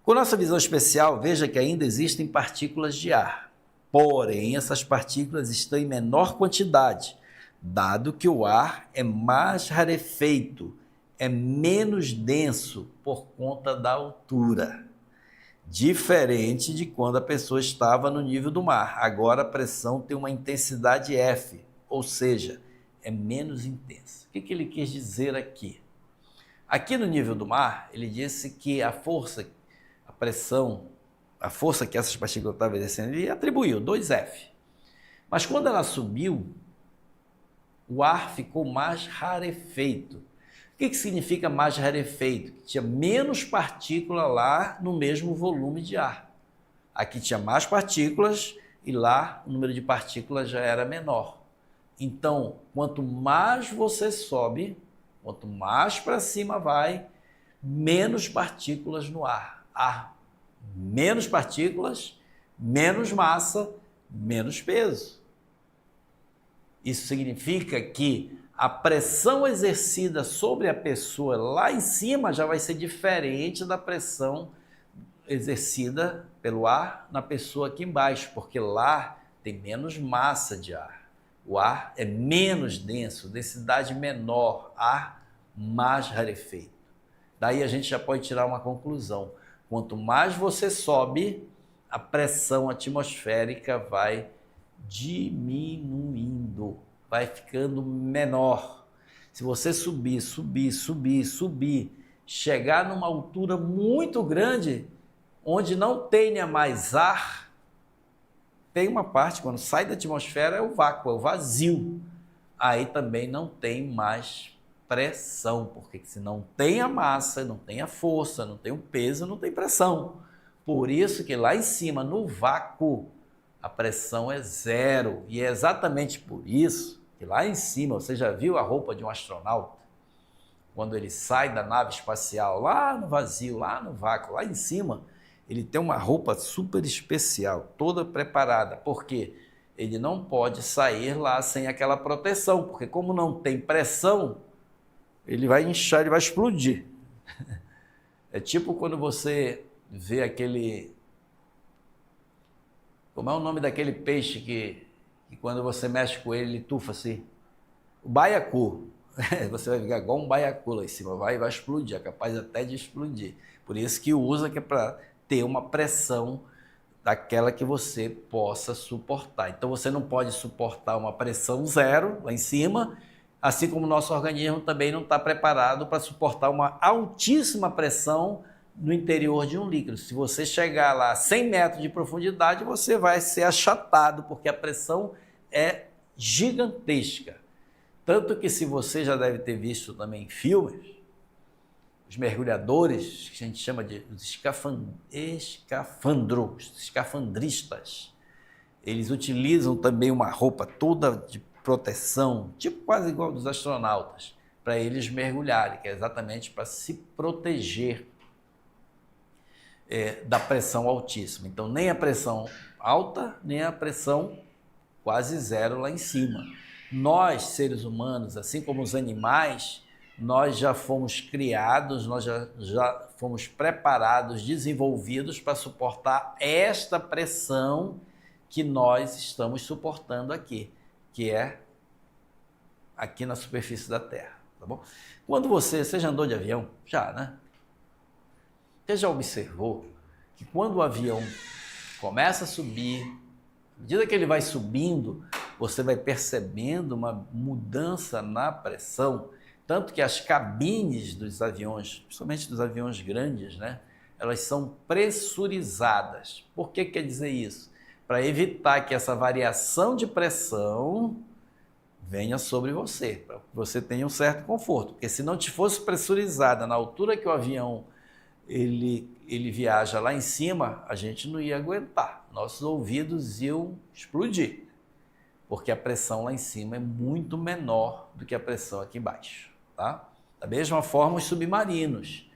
Com nossa visão especial, veja que ainda existem partículas de ar. Porém, essas partículas estão em menor quantidade, dado que o ar é mais rarefeito, é menos denso por conta da altura. Diferente de quando a pessoa estava no nível do mar. Agora a pressão tem uma intensidade F, ou seja, é menos intensa. O que ele quis dizer aqui? Aqui no nível do mar, ele disse que a força, a pressão, a força que essas partículas estavam exercendo, ele atribuiu 2F. Mas quando ela subiu, o ar ficou mais rarefeito. O que significa mais rarefeito? Que tinha menos partícula lá no mesmo volume de ar. Aqui tinha mais partículas e lá o número de partículas já era menor. Então, quanto mais você sobe, quanto mais para cima vai, menos partículas no ar. Menos partículas, menos massa, menos peso. Isso significa que a pressão exercida sobre a pessoa lá em cima já vai ser diferente da pressão exercida pelo ar na pessoa aqui embaixo, porque lá tem menos massa de ar. O ar é menos denso, densidade menor, ar mais rarefeito. Daí a gente já pode tirar uma conclusão. Quanto mais você sobe, a pressão atmosférica vai diminuindo, vai ficando menor. Se você subir, chegar numa altura muito grande, onde não tenha mais ar, tem uma parte, quando sai da atmosfera, é o vácuo, é o vazio. Aí também não tem mais pressão, porque se não tem a massa, não tem a força, não tem o peso, não tem pressão. Por isso que lá em cima, no vácuo, a pressão é zero. E é exatamente por isso que lá em cima, você já viu a roupa de um astronauta? Quando ele sai da nave espacial, lá no vazio, lá no vácuo, lá em cima, ele tem uma roupa super especial, toda preparada. Por quê? Ele não pode sair lá sem aquela proteção, porque como não tem pressão, ele vai inchar, ele vai explodir. É tipo quando você vê aquele... Como é o nome daquele peixe que quando você mexe com ele, ele tufa assim? O baiacu. Você vai ficar igual um baiacu lá em cima, vai explodir, é capaz até de explodir. Por isso que usa, que é para ter uma pressão daquela que você possa suportar. Então você não pode suportar uma pressão zero lá em cima, assim como o nosso organismo também não está preparado para suportar uma altíssima pressão no interior de um líquido. Se você chegar lá a 100 metros de profundidade, você vai ser achatado, porque a pressão é gigantesca. Tanto que, se você já deve ter visto também em filmes, os mergulhadores, que a gente chama de escafandristas, eles utilizam também uma roupa toda de proteção, tipo quase igual dos astronautas, para eles mergulharem, que é exatamente para se proteger da pressão altíssima. Então, nem a pressão alta, nem a pressão quase zero lá em cima. Nós, seres humanos, assim como os animais, nós já fomos criados, nós já fomos preparados, desenvolvidos para suportar esta pressão que nós estamos suportando aqui, que é aqui na superfície da Terra, tá bom? Quando você já andou de avião? Já, né? Você já observou que quando o avião começa a subir, à medida que ele vai subindo, você vai percebendo uma mudança na pressão, tanto que as cabines dos aviões, principalmente dos aviões grandes, né, elas são pressurizadas. Por que quer dizer isso? Para evitar que essa variação de pressão venha sobre você, para que você tenha um certo conforto. Porque se não te fosse pressurizada na altura que o avião ele viaja lá em cima, a gente não ia aguentar. Nossos ouvidos iam explodir, porque a pressão lá em cima é muito menor do que a pressão aqui embaixo, tá? Da mesma forma, os submarinos.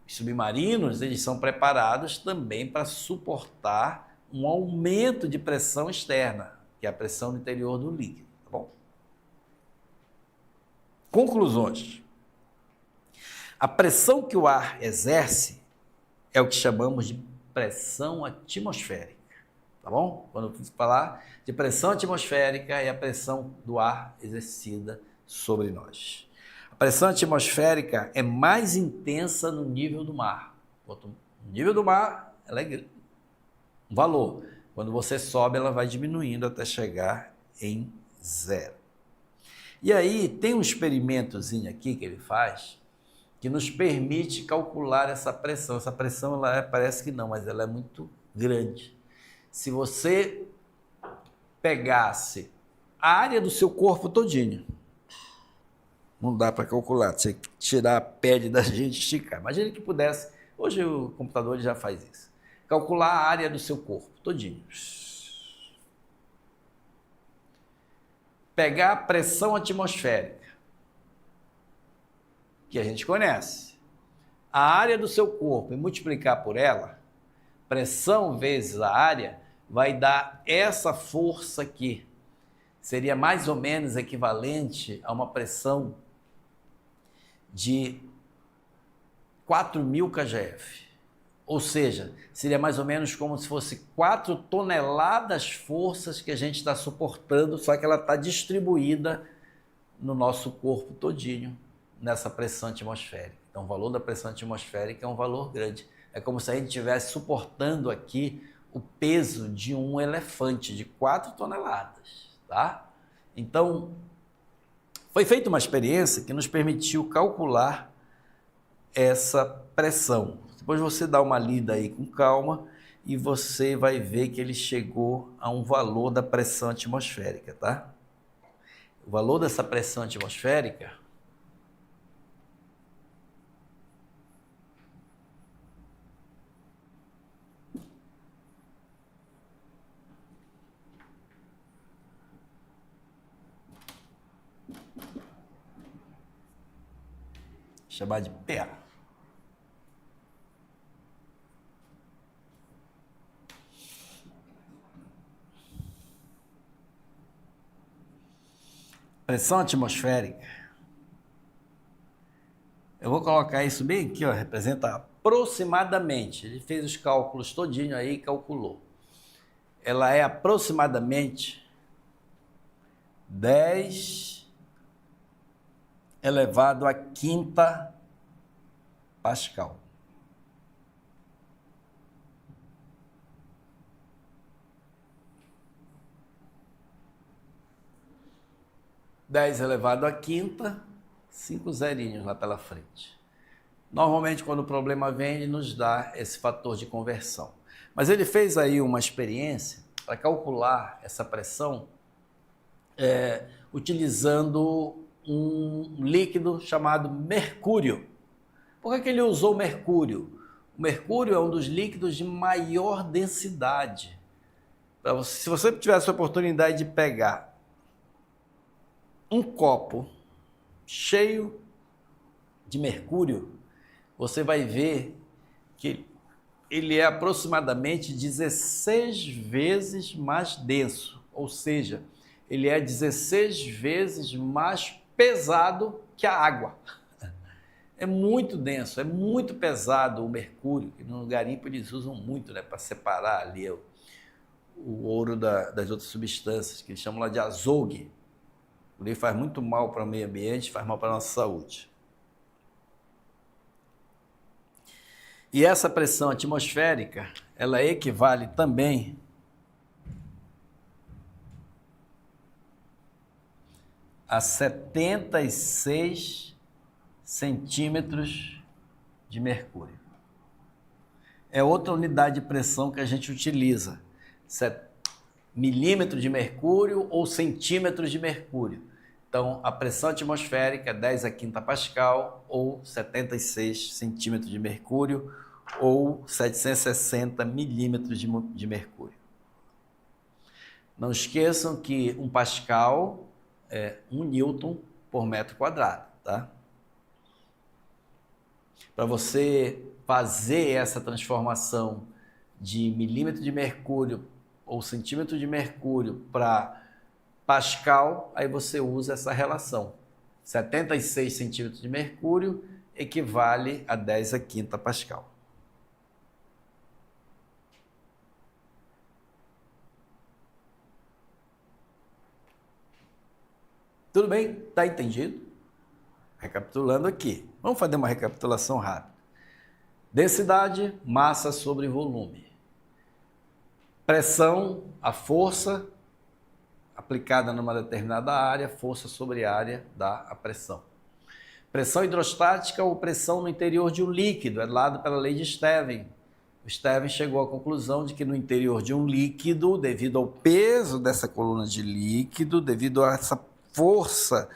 Os submarinos, eles são preparados também para suportar um aumento de pressão externa, que é a pressão no interior do líquido, tá bom? Conclusões. A pressão que o ar exerce é o que chamamos de pressão atmosférica, tá bom? Quando eu falar de pressão atmosférica, é a pressão do ar exercida sobre nós. A pressão atmosférica é mais intensa no nível do mar. No nível do mar, ela é um valor. Quando você sobe, ela vai diminuindo até chegar em zero. E aí, tem um experimentozinho aqui que ele faz, que nos permite calcular essa pressão. Essa pressão, ela parece que não, mas ela é muito grande. Se você pegasse a área do seu corpo todinho, não dá para calcular, você tirar a pele da gente e esticar. Imagina que pudesse, hoje o computador já faz isso, calcular a área do seu corpo todinho. Pegar a pressão atmosférica, que a gente conhece, a área do seu corpo e multiplicar por ela, pressão vezes a área, vai dar essa força aqui. Seria mais ou menos equivalente a uma pressão de 4.000 kgf. Ou seja, seria mais ou menos como se fosse 4 toneladas forças que a gente está suportando, só que ela está distribuída no nosso corpo todinho, nessa pressão atmosférica. Então, o valor da pressão atmosférica é um valor grande. É como se a gente estivesse suportando aqui o peso de um elefante de 4 toneladas, tá? Então, foi feita uma experiência que nos permitiu calcular essa pressão. Depois você dá uma lida aí com calma e você vai ver que ele chegou a um valor da pressão atmosférica, tá? O valor dessa pressão atmosférica chamar de PA. Pressão atmosférica. Eu vou colocar isso bem aqui, ó, representa aproximadamente. Ele fez os cálculos todinho aí e calculou. Ela é aproximadamente 10 elevado à quinta Pascal. Dez elevado à quinta, 5 zerinhos lá pela frente. Normalmente, quando o problema vem, ele nos dá esse fator de conversão. Mas ele fez aí uma experiência para calcular essa pressão utilizando um líquido chamado mercúrio. Por que ele usou o mercúrio? O mercúrio é um dos líquidos de maior densidade. Se você tivesse a oportunidade de pegar um copo cheio de mercúrio, você vai ver que ele é aproximadamente 16 vezes mais denso, ou seja, ele é 16 vezes mais pesado que a água. É muito denso, é muito pesado o mercúrio, que no garimpo eles usam muito, né, para separar ali o ouro das outras substâncias, que eles chamam lá de azogue. Ele faz muito mal para o meio ambiente, faz mal para a nossa saúde. E essa pressão atmosférica, ela equivale também a 76 centímetros de mercúrio. É outra unidade de pressão que a gente utiliza, milímetros de mercúrio ou centímetros de mercúrio. Então, a pressão atmosférica é 10 a quinta pascal ou 76 centímetros de mercúrio ou 760 milímetros de mercúrio. Não esqueçam que um pascal é 1 newton por metro quadrado, tá? Para você fazer essa transformação de milímetro de mercúrio ou centímetro de mercúrio para pascal, aí você usa essa relação. 76 centímetros de mercúrio equivale a 10 a quinta pascal. Tudo bem? Está entendido? Recapitulando aqui. Vamos fazer uma recapitulação rápida. Densidade, massa sobre volume. Pressão, a força aplicada numa determinada área, força sobre área dá a pressão. Pressão hidrostática ou pressão no interior de um líquido, é dado pela lei de Stevin. O Stevin chegou à conclusão de que no interior de um líquido, devido ao peso dessa coluna de líquido, devido a essa força,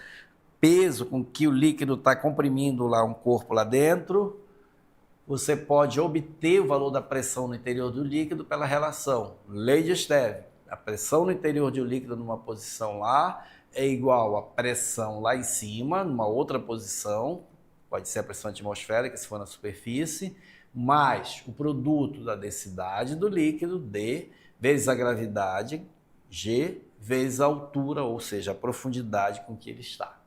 peso com que o líquido está comprimindo lá um corpo lá dentro, você pode obter o valor da pressão no interior do líquido pela relação lei de Stevin. A pressão no interior de um líquido numa posição lá é igual à pressão lá em cima, numa outra posição, pode ser a pressão atmosférica se for na superfície, mais o produto da densidade do líquido, D, vezes a gravidade, G, vezes a altura, ou seja, a profundidade com que ele está.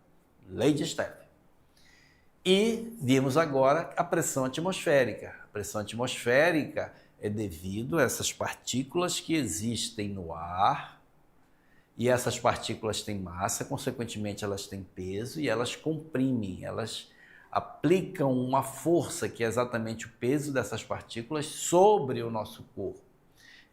Lei de Stevin. E vimos agora a pressão atmosférica. A pressão atmosférica é devido a essas partículas que existem no ar, e essas partículas têm massa, consequentemente elas têm peso e elas comprimem, elas aplicam uma força que é exatamente o peso dessas partículas sobre o nosso corpo.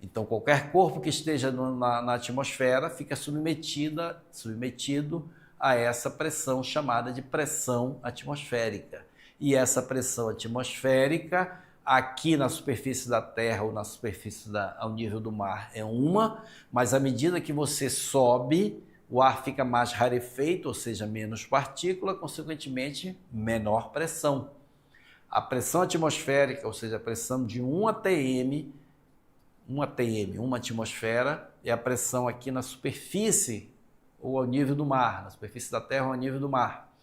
Então qualquer corpo que esteja na atmosfera fica submetido a essa pressão chamada de pressão atmosférica. E essa pressão atmosférica, aqui na superfície da Terra ou na superfície ao nível do mar é uma, mas à medida que você sobe, o ar fica mais rarefeito, ou seja, menos partícula, consequentemente, menor pressão. A pressão atmosférica, ou seja, a pressão de 1 atm, uma atmosfera, é a pressão aqui na superfície ou ao nível do mar, na superfície da Terra ou ao nível do mar.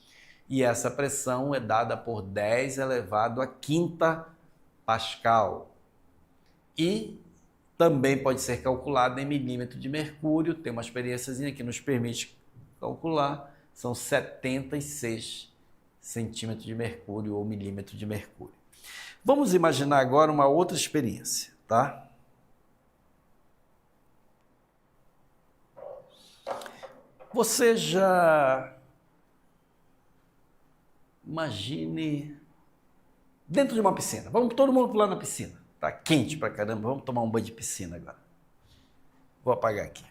E essa pressão é dada por 10 elevado a quinta pascal. E também pode ser calculada em milímetro de mercúrio, tem uma experiênciazinha que nos permite calcular, são 76 centímetros de mercúrio ou milímetro de mercúrio. Vamos imaginar agora uma outra experiência, tá? Você já imagine dentro de uma piscina. Vamos todo mundo pular na piscina. Tá quente pra caramba, vamos tomar um banho de piscina agora. Vou apagar aqui.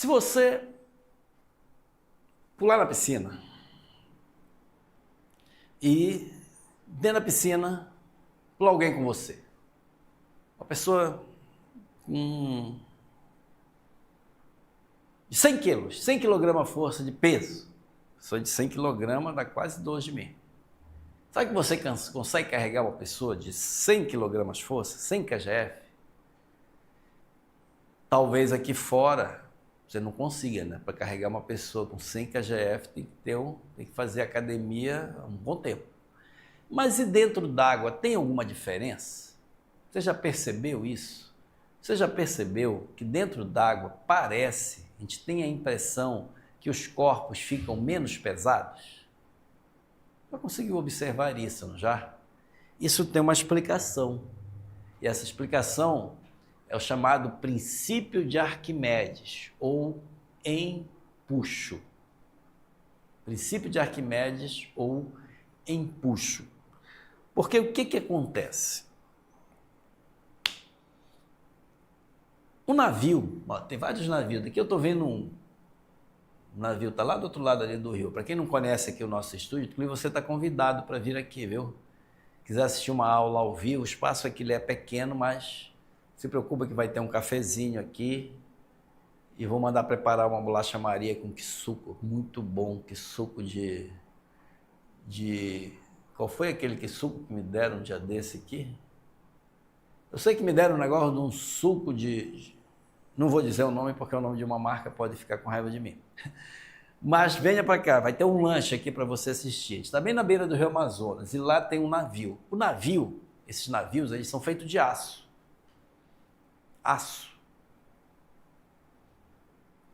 Se você pular na piscina e dentro da piscina pula alguém com você, uma pessoa com 100 quilos, 100 kg força de peso, pessoa de 100 kg dá quase 2 de mim. Sabe que você consegue carregar uma pessoa de 100 kg força, 100 kgf? Talvez aqui fora você não consiga, né? Para carregar uma pessoa com 100 kgf tem que fazer academia há um bom tempo. Mas e dentro d'água tem alguma diferença? Você já percebeu isso? Você já percebeu que dentro d'água parece, a gente tem a impressão que os corpos ficam menos pesados? Já conseguiu observar isso, não já? Isso tem uma explicação. E essa explicação é o chamado princípio de Arquimedes, ou empuxo. Princípio de Arquimedes ou empuxo. Porque o que acontece? O navio, ó, tem vários navios, daqui eu estou vendo um navio, está lá do outro lado ali do rio. Para quem não conhece aqui o nosso estúdio, você está convidado para vir aqui, viu? Quiser assistir uma aula ao vivo, o espaço aqui é pequeno, mas se preocupa que vai ter um cafezinho aqui e vou mandar preparar uma bolacha Maria com suco muito bom, que suco de... Qual foi aquele suco que me deram um dia desse aqui? Eu sei que me deram um negócio de um suco de... Não vou dizer o nome porque o nome de uma marca pode ficar com raiva de mim. Mas venha para cá, vai ter um lanche aqui para você assistir. A gente está bem na beira do Rio Amazonas e lá tem um navio. O navio, esses navios, eles são feitos de aço. Aço.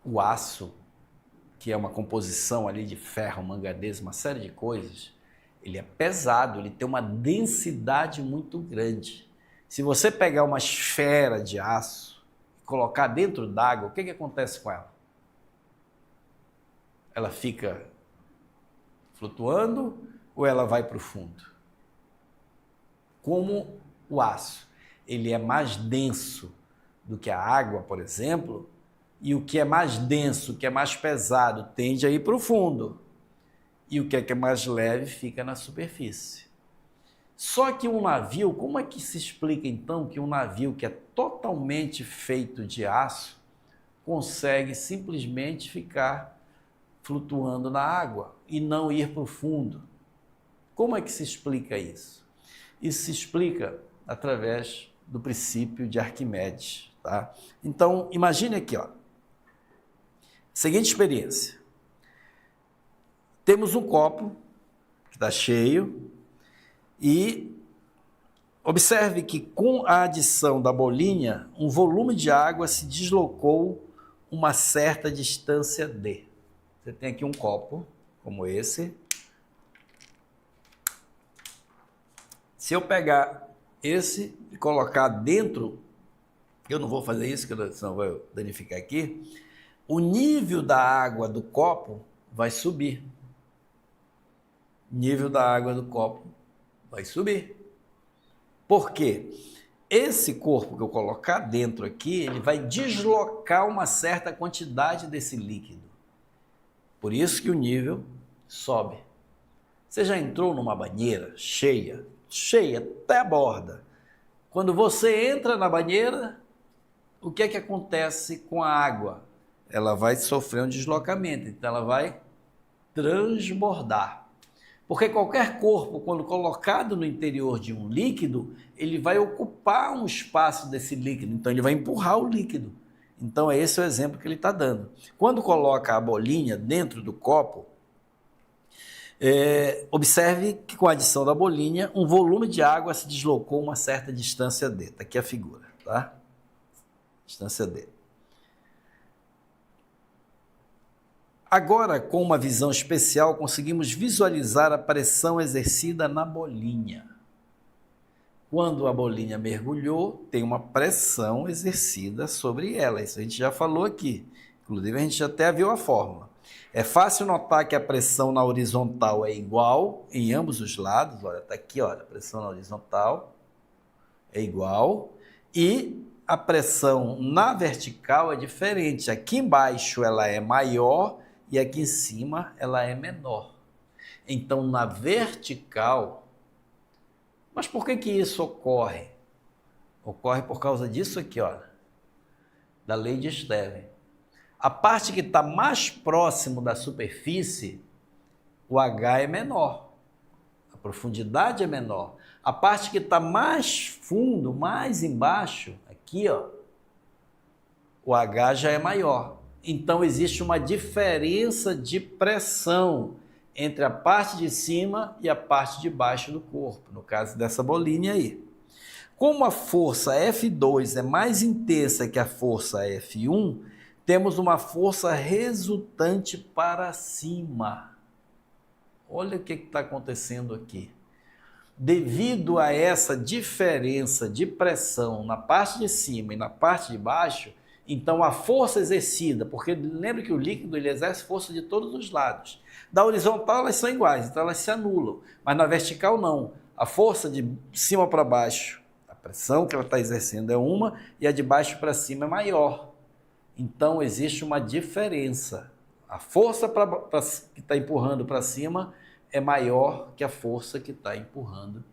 O aço, que é uma composição ali de ferro, manganês, uma série de coisas, ele é pesado, ele tem uma densidade muito grande. Se você pegar uma esfera de aço e colocar dentro d'água, o que acontece com ela? Ela fica flutuando ou ela vai para o fundo? Como o aço, ele é mais denso do que a água, por exemplo, e o que é mais denso, o que é mais pesado, tende a ir para o fundo. E o que é mais leve fica na superfície. Só que um navio, como é que se explica então que um navio que é totalmente feito de aço consegue simplesmente ficar flutuando na água e não ir para o fundo? Como é que se explica isso? Isso se explica através do princípio de Arquimedes, tá? Então, imagine aqui, ó. Seguinte experiência. Temos um copo que está cheio e observe que com a adição da bolinha, um volume de água se deslocou uma certa distância d. Você tem aqui um copo como esse. Se eu pegar esse e colocar dentro, eu não vou fazer isso, senão vai danificar aqui, o nível da água do copo vai subir. O nível da água do copo vai subir. Por quê? Esse corpo que eu colocar dentro aqui, ele vai deslocar uma certa quantidade desse líquido. Por isso que o nível sobe. Você já entrou numa banheira cheia até a borda. Quando você entra na banheira, o que é que acontece com a água? Ela vai sofrer um deslocamento, então ela vai transbordar. Porque qualquer corpo, quando colocado no interior de um líquido, ele vai ocupar um espaço desse líquido, então ele vai empurrar o líquido. Então esse é o exemplo que ele está dando. Quando coloca a bolinha dentro do copo, observe que com a adição da bolinha, um volume de água se deslocou uma certa distância d. Está aqui a figura, tá? Distância d. Agora, com uma visão especial, conseguimos visualizar a pressão exercida na bolinha. Quando a bolinha mergulhou, tem uma pressão exercida sobre ela. Isso a gente já falou aqui. Inclusive, a gente já até viu a fórmula. É fácil notar que a pressão na horizontal é igual em ambos os lados. Olha, está aqui, olha, a pressão na horizontal é igual. E a pressão na vertical é diferente. Aqui embaixo ela é maior e aqui em cima ela é menor. Então, na vertical, mas por que isso ocorre? Ocorre por causa disso aqui, ó, da lei de Stevens. A parte que está mais próximo da superfície, o H é menor, a profundidade é menor. A parte que está mais fundo, mais embaixo, aqui, ó, o H já é maior. Então, existe uma diferença de pressão entre a parte de cima e a parte de baixo do corpo, no caso dessa bolinha aí. Como a força F2 é mais intensa que a força F1, temos uma força resultante para cima. Olha o que está acontecendo aqui. Devido a essa diferença de pressão na parte de cima e na parte de baixo, então a força exercida, porque lembra que o líquido ele exerce força de todos os lados. Da horizontal elas são iguais, então elas se anulam, mas na vertical não. A força de cima para baixo, a pressão que ela está exercendo é uma, e a de baixo para cima é maior. Então existe uma diferença. A força que está empurrando para cima é maior que a força que está empurrando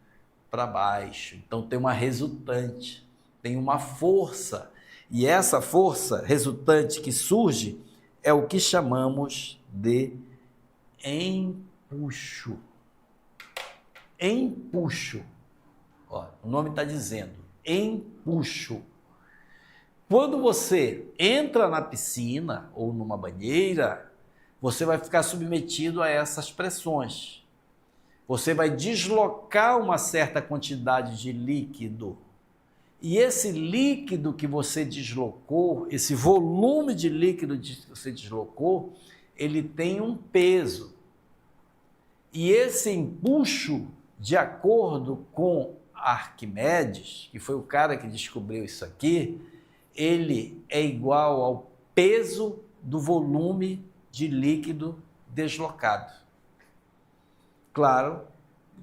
para baixo. Então tem uma resultante, tem uma força. E essa força resultante que surge é o que chamamos de empuxo. Empuxo. Ó, o nome está dizendo, empuxo. Quando você entra na piscina ou numa banheira, você vai ficar submetido a essas pressões. Você vai deslocar uma certa quantidade de líquido. E esse líquido que você deslocou, esse volume de líquido que você deslocou, ele tem um peso. E esse empuxo, de acordo com Arquimedes, que foi o cara que descobriu isso aqui, ele é igual ao peso do volume de líquido deslocado. Claro,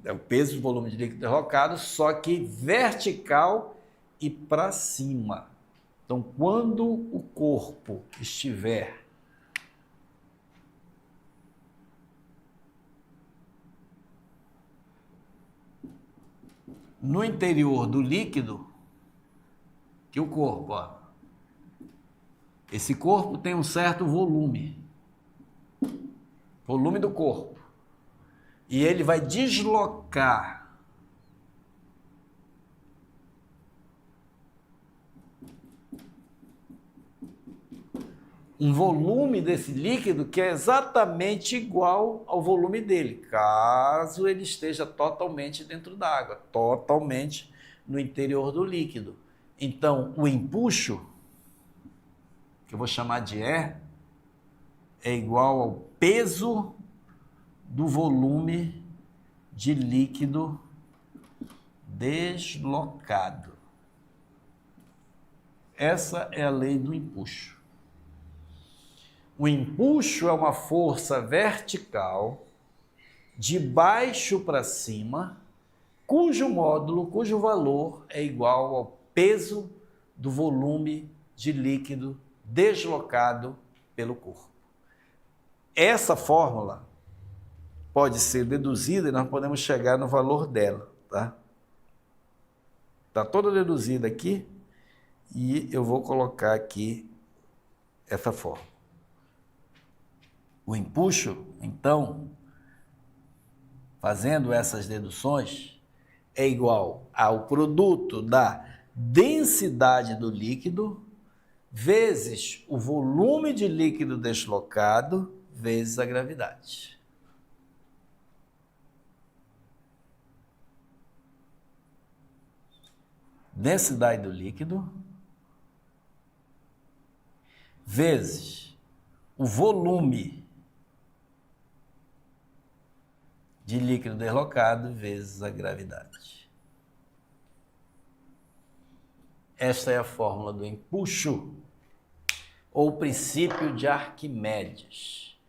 é o peso do volume de líquido deslocado, só que vertical e para cima. Então, quando o corpo estiver no interior do líquido, que o corpo, ó, esse corpo tem um certo volume do corpo, e ele vai deslocar um volume desse líquido que é exatamente igual ao volume dele, caso ele esteja totalmente dentro d'água, totalmente no interior do líquido. Então, o empuxo, que eu vou chamar de E, é igual ao peso do volume de líquido deslocado. Essa é a lei do empuxo. O empuxo é uma força vertical de baixo para cima, cujo módulo, cujo valor é igual ao peso do volume de líquido deslocado pelo corpo. Essa fórmula pode ser deduzida e nós podemos chegar no valor dela, tá? Está toda deduzida aqui e eu vou colocar aqui essa fórmula. O empuxo, então, fazendo essas deduções, é igual ao produto da densidade do líquido vezes o volume de líquido deslocado vezes a gravidade. Densidade do líquido vezes o volume de líquido deslocado vezes a gravidade. Esta é a fórmula do empuxo, ou princípio de Arquimedes.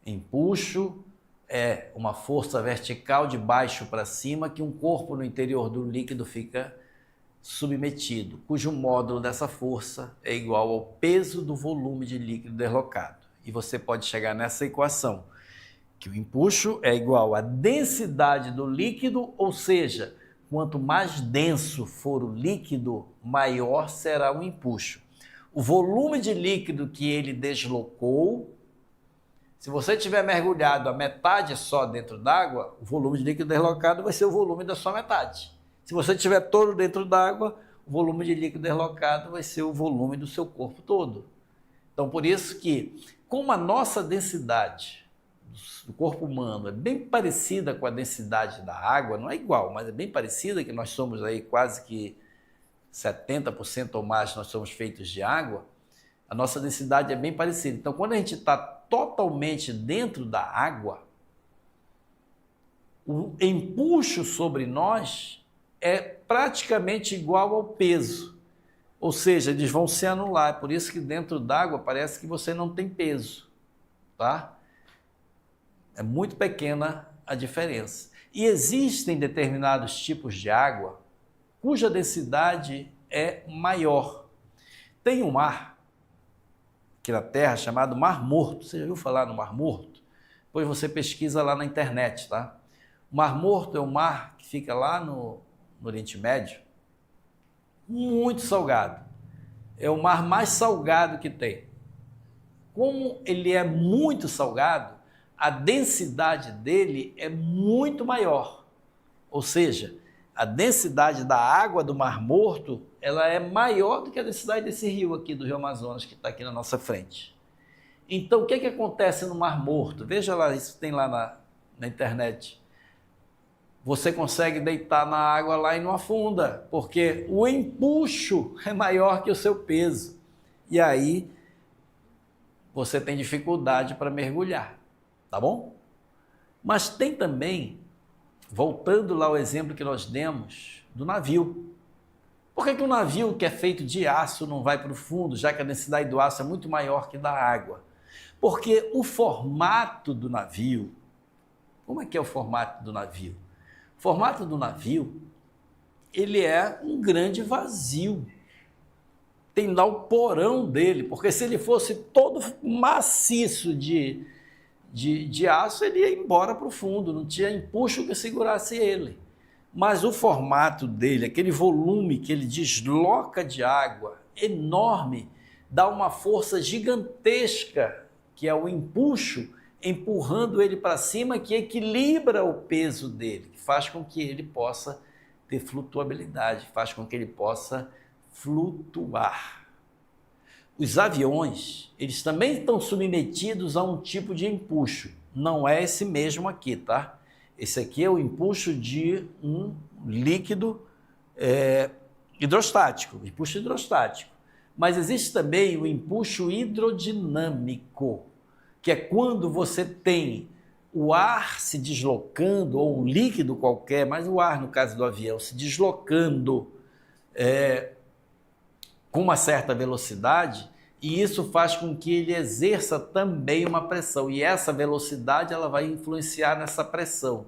Empuxo é uma força vertical de baixo para cima que um corpo no interior do líquido fica submetido, cujo módulo dessa força é igual ao peso do volume de líquido deslocado. E você pode chegar nessa equação, que o empuxo é igual à densidade do líquido, ou seja, quanto mais denso for o líquido, maior será o empuxo. O volume de líquido que ele deslocou, se você tiver mergulhado a metade só dentro d'água, o volume de líquido deslocado vai ser o volume da sua metade. Se você tiver todo dentro d'água, o volume de líquido deslocado vai ser o volume do seu corpo todo. Então, por isso que, como a nossa densidade do corpo humano é bem parecida com a densidade da água, não é igual, mas é bem parecida, que nós somos aí quase que 70% ou mais nós somos feitos de água, a nossa densidade é bem parecida. Então, quando a gente está totalmente dentro da água, o empuxo sobre nós é praticamente igual ao peso. Ou seja, eles vão se anular. É por isso que dentro d'água parece que você não tem peso, tá? É muito pequena a diferença. E existem determinados tipos de água cuja densidade é maior. Tem um mar aqui na Terra chamado Mar Morto. Você já ouviu falar no Mar Morto? Depois você pesquisa lá na internet, tá? O Mar Morto é um mar que fica lá no Oriente Médio, muito salgado. É o mar mais salgado que tem. Como ele é muito salgado, a densidade dele é muito maior. Ou seja, a densidade da água do Mar Morto, ela é maior do que a densidade desse rio aqui, do Rio Amazonas, que está aqui na nossa frente. Então, o que acontece no Mar Morto? Veja lá, isso tem lá na internet. Você consegue deitar na água lá e não afunda, porque o empuxo é maior que o seu peso. E aí, você tem dificuldade para mergulhar, tá bom? Mas tem também, voltando lá ao exemplo que nós demos, do navio. Por que o navio que é feito de aço não vai para o fundo, já que a densidade do aço é muito maior que da água? Porque o formato do navio, como é que é o formato do navio? O formato do navio, ele é um grande vazio. Tem lá o porão dele, porque se ele fosse todo maciço de aço, ele ia embora para o fundo, não tinha empuxo que segurasse ele. Mas o formato dele, aquele volume que ele desloca de água enorme, dá uma força gigantesca, que é o empuxo, empurrando ele para cima, que equilibra o peso dele, que faz com que ele possa ter flutuabilidade, faz com que ele possa flutuar. Os aviões, eles também estão submetidos a um tipo de empuxo. Não é esse mesmo aqui, tá? Esse aqui é o empuxo de um líquido hidrostático, empuxo hidrostático. Mas existe também o empuxo hidrodinâmico, que é quando você tem o ar se deslocando, ou um líquido qualquer, mas o ar, no caso do avião, se deslocando com uma certa velocidade, e isso faz com que ele exerça também uma pressão, e essa velocidade ela vai influenciar nessa pressão.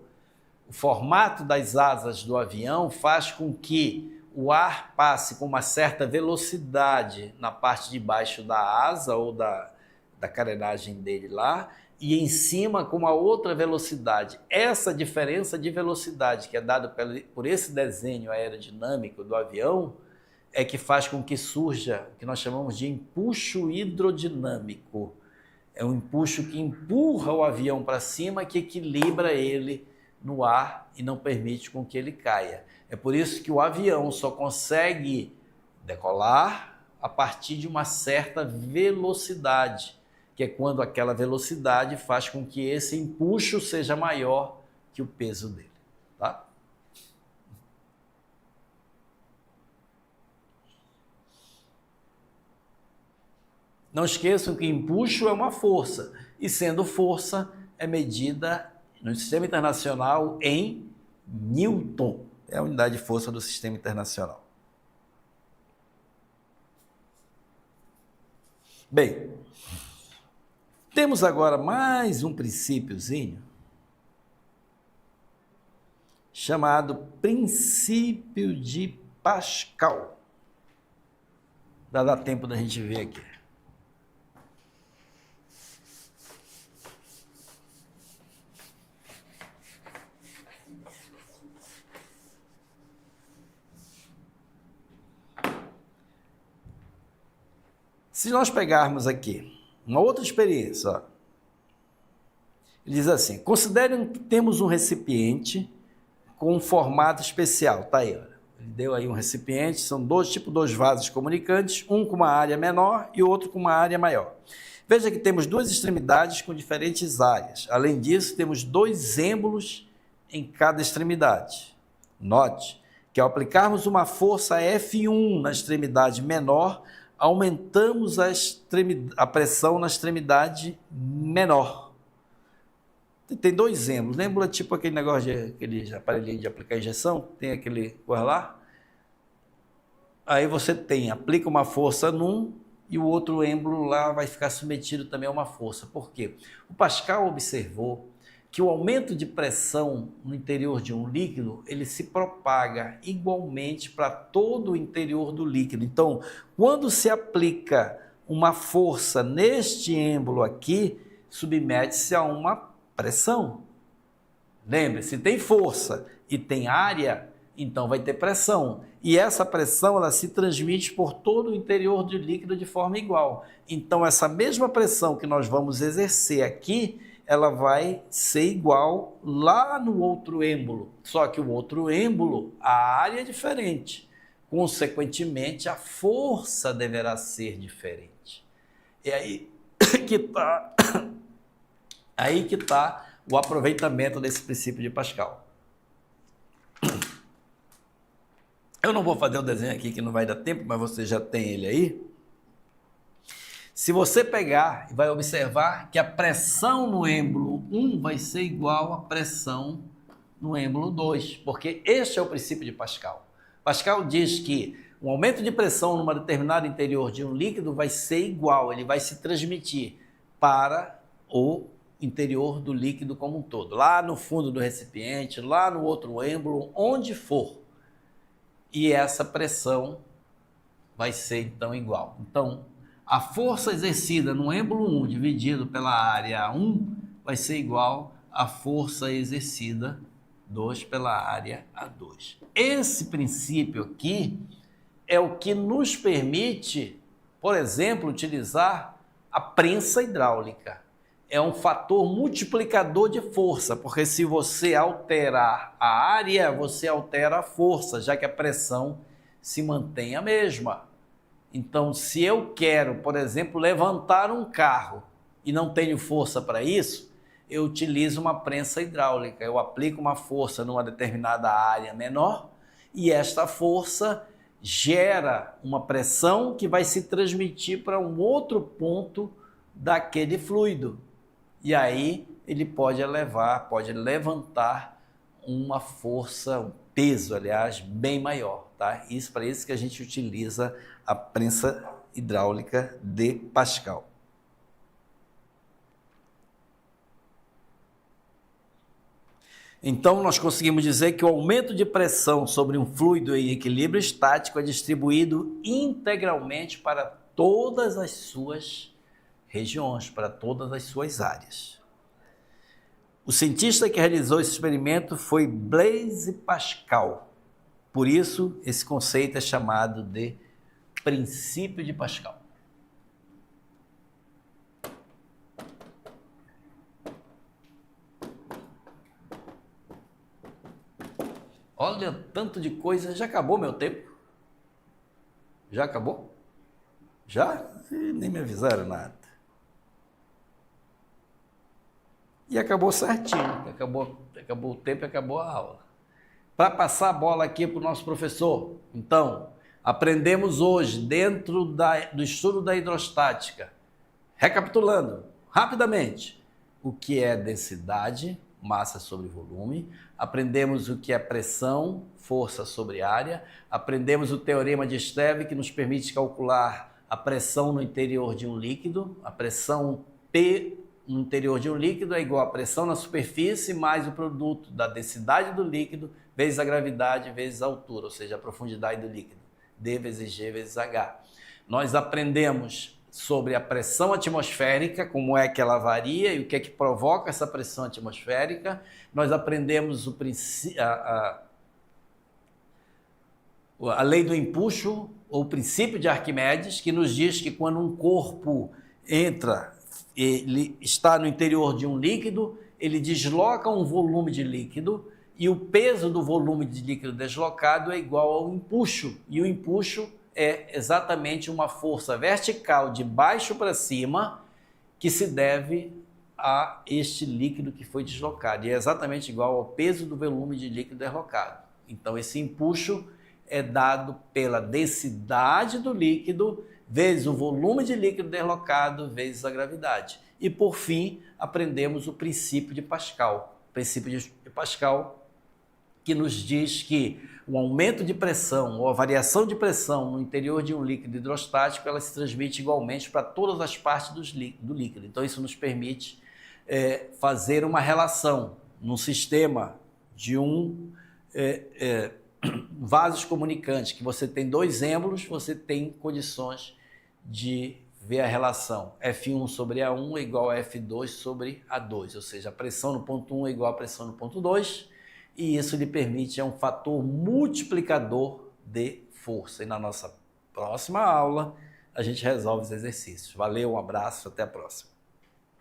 O formato das asas do avião faz com que o ar passe com uma certa velocidade na parte de baixo da asa ou da carenagem dele lá, e em cima com uma outra velocidade. Essa diferença de velocidade que é dada por esse desenho aerodinâmico do avião é que faz com que surja o que nós chamamos de empuxo hidrodinâmico. É um empuxo que empurra o avião para cima, que equilibra ele no ar e não permite com que ele caia. É por isso que o avião só consegue decolar a partir de uma certa velocidade, que é quando aquela velocidade faz com que esse empuxo seja maior que o peso dele, tá? Não esqueçam que empuxo é uma força, e sendo força, é medida no Sistema Internacional em Newton. É a unidade de força do Sistema Internacional. Bem, temos agora mais um princípiozinho chamado princípio de Pascal. Dá tempo da gente ver aqui. Se nós pegarmos aqui uma outra experiência, ó, ele diz assim: considerem que temos um recipiente com um formato especial. Tá aí, olha. Ele deu aí um recipiente, são dois vasos comunicantes, um com uma área menor e o outro com uma área maior. Veja que temos duas extremidades com diferentes áreas. Além disso, temos dois êmbolos em cada extremidade. Note que ao aplicarmos uma força F1 na extremidade menor, aumentamos a pressão na extremidade menor. Tem dois êmbolos. Êmbolo é tipo aquele negócio, aquele aparelhinho de aplicar injeção, tem aquele coisa lá. Aí você aplica uma força num e o outro êmbolo lá vai ficar submetido também a uma força. Por quê? O Pascal observou que o aumento de pressão no interior de um líquido, ele se propaga igualmente para todo o interior do líquido. Então, quando se aplica uma força neste êmbolo aqui, submete-se a uma pressão. Lembre-se, tem força e tem área, então vai ter pressão. E essa pressão, ela se transmite por todo o interior do líquido de forma igual. Então, essa mesma pressão que nós vamos exercer aqui, ela vai ser igual lá no outro êmbolo. Só que o outro êmbolo, a área é diferente. Consequentemente, a força deverá ser diferente. E aí que está o aproveitamento desse princípio de Pascal. Eu não vou fazer o desenho aqui que não vai dar tempo, mas você já tem ele aí. Se você pegar e vai observar que a pressão no êmbolo 1 vai ser igual à pressão no êmbolo 2, porque este é o princípio de Pascal. Pascal diz que o aumento de pressão numa determinada interior de um líquido vai ser igual, ele vai se transmitir para o interior do líquido como um todo, lá no fundo do recipiente, lá no outro êmbolo, onde for. E essa pressão vai ser então igual. Então, a força exercida no êmbolo 1 dividido pela área 1 vai ser igual à força exercida 2 pela área A2. Esse princípio aqui é o que nos permite, por exemplo, utilizar a prensa hidráulica. É um fator multiplicador de força, porque se você alterar a área, você altera a força, já que a pressão se mantém a mesma. Então, se eu quero, por exemplo, levantar um carro e não tenho força para isso, eu utilizo uma prensa hidráulica. Eu aplico uma força numa determinada área menor e esta força gera uma pressão que vai se transmitir para um outro ponto daquele fluido. E aí ele pode levantar uma força, um peso, aliás, bem maior, tá? Para isso que a gente utiliza a prensa hidráulica de Pascal. Então, nós conseguimos dizer que o aumento de pressão sobre um fluido em equilíbrio estático é distribuído integralmente para todas as suas regiões, para todas as suas áreas. O cientista que realizou esse experimento foi Blaise Pascal. Por isso, esse conceito é chamado de princípio de Pascal. Olha, tanto de coisa. Já acabou meu tempo? Já acabou? Já? Nem me avisaram nada. E acabou certinho. Acabou o tempo e acabou a aula. Para passar a bola aqui para o nosso professor. Então, aprendemos hoje, dentro do estudo da hidrostática, recapitulando rapidamente, o que é densidade, massa sobre volume, aprendemos o que é pressão, força sobre área, aprendemos o teorema de Steve, que nos permite calcular a pressão no interior de um líquido, a pressão P no interior de um líquido é igual a pressão na superfície mais o produto da densidade do líquido vezes a gravidade vezes a altura, ou seja, a profundidade do líquido. D vezes G vezes H. Nós aprendemos sobre a pressão atmosférica, como é que ela varia e o que é que provoca essa pressão atmosférica. Nós aprendemos a lei do empuxo, ou o princípio de Arquimedes, que nos diz que quando um corpo ele está no interior de um líquido, ele desloca um volume de líquido e o peso do volume de líquido deslocado é igual ao empuxo. E o empuxo é exatamente uma força vertical de baixo para cima que se deve a este líquido que foi deslocado. E é exatamente igual ao peso do volume de líquido deslocado. Então, esse empuxo é dado pela densidade do líquido vezes o volume de líquido deslocado vezes a gravidade. E, por fim, aprendemos o princípio de Pascal. O princípio de Pascal que nos diz que o aumento de pressão ou a variação de pressão no interior de um líquido hidrostático, ela se transmite igualmente para todas as partes do líquido. Então, isso nos permite fazer uma relação num sistema de um vasos comunicantes, que você tem dois êmbolos, você tem condições de ver a relação F1 sobre A1 é igual a F2 sobre A2, ou seja, a pressão no ponto 1 é igual à pressão no ponto 2, e isso lhe permite, é um fator multiplicador de força. E na nossa próxima aula, a gente resolve os exercícios. Valeu, um abraço, até a próxima.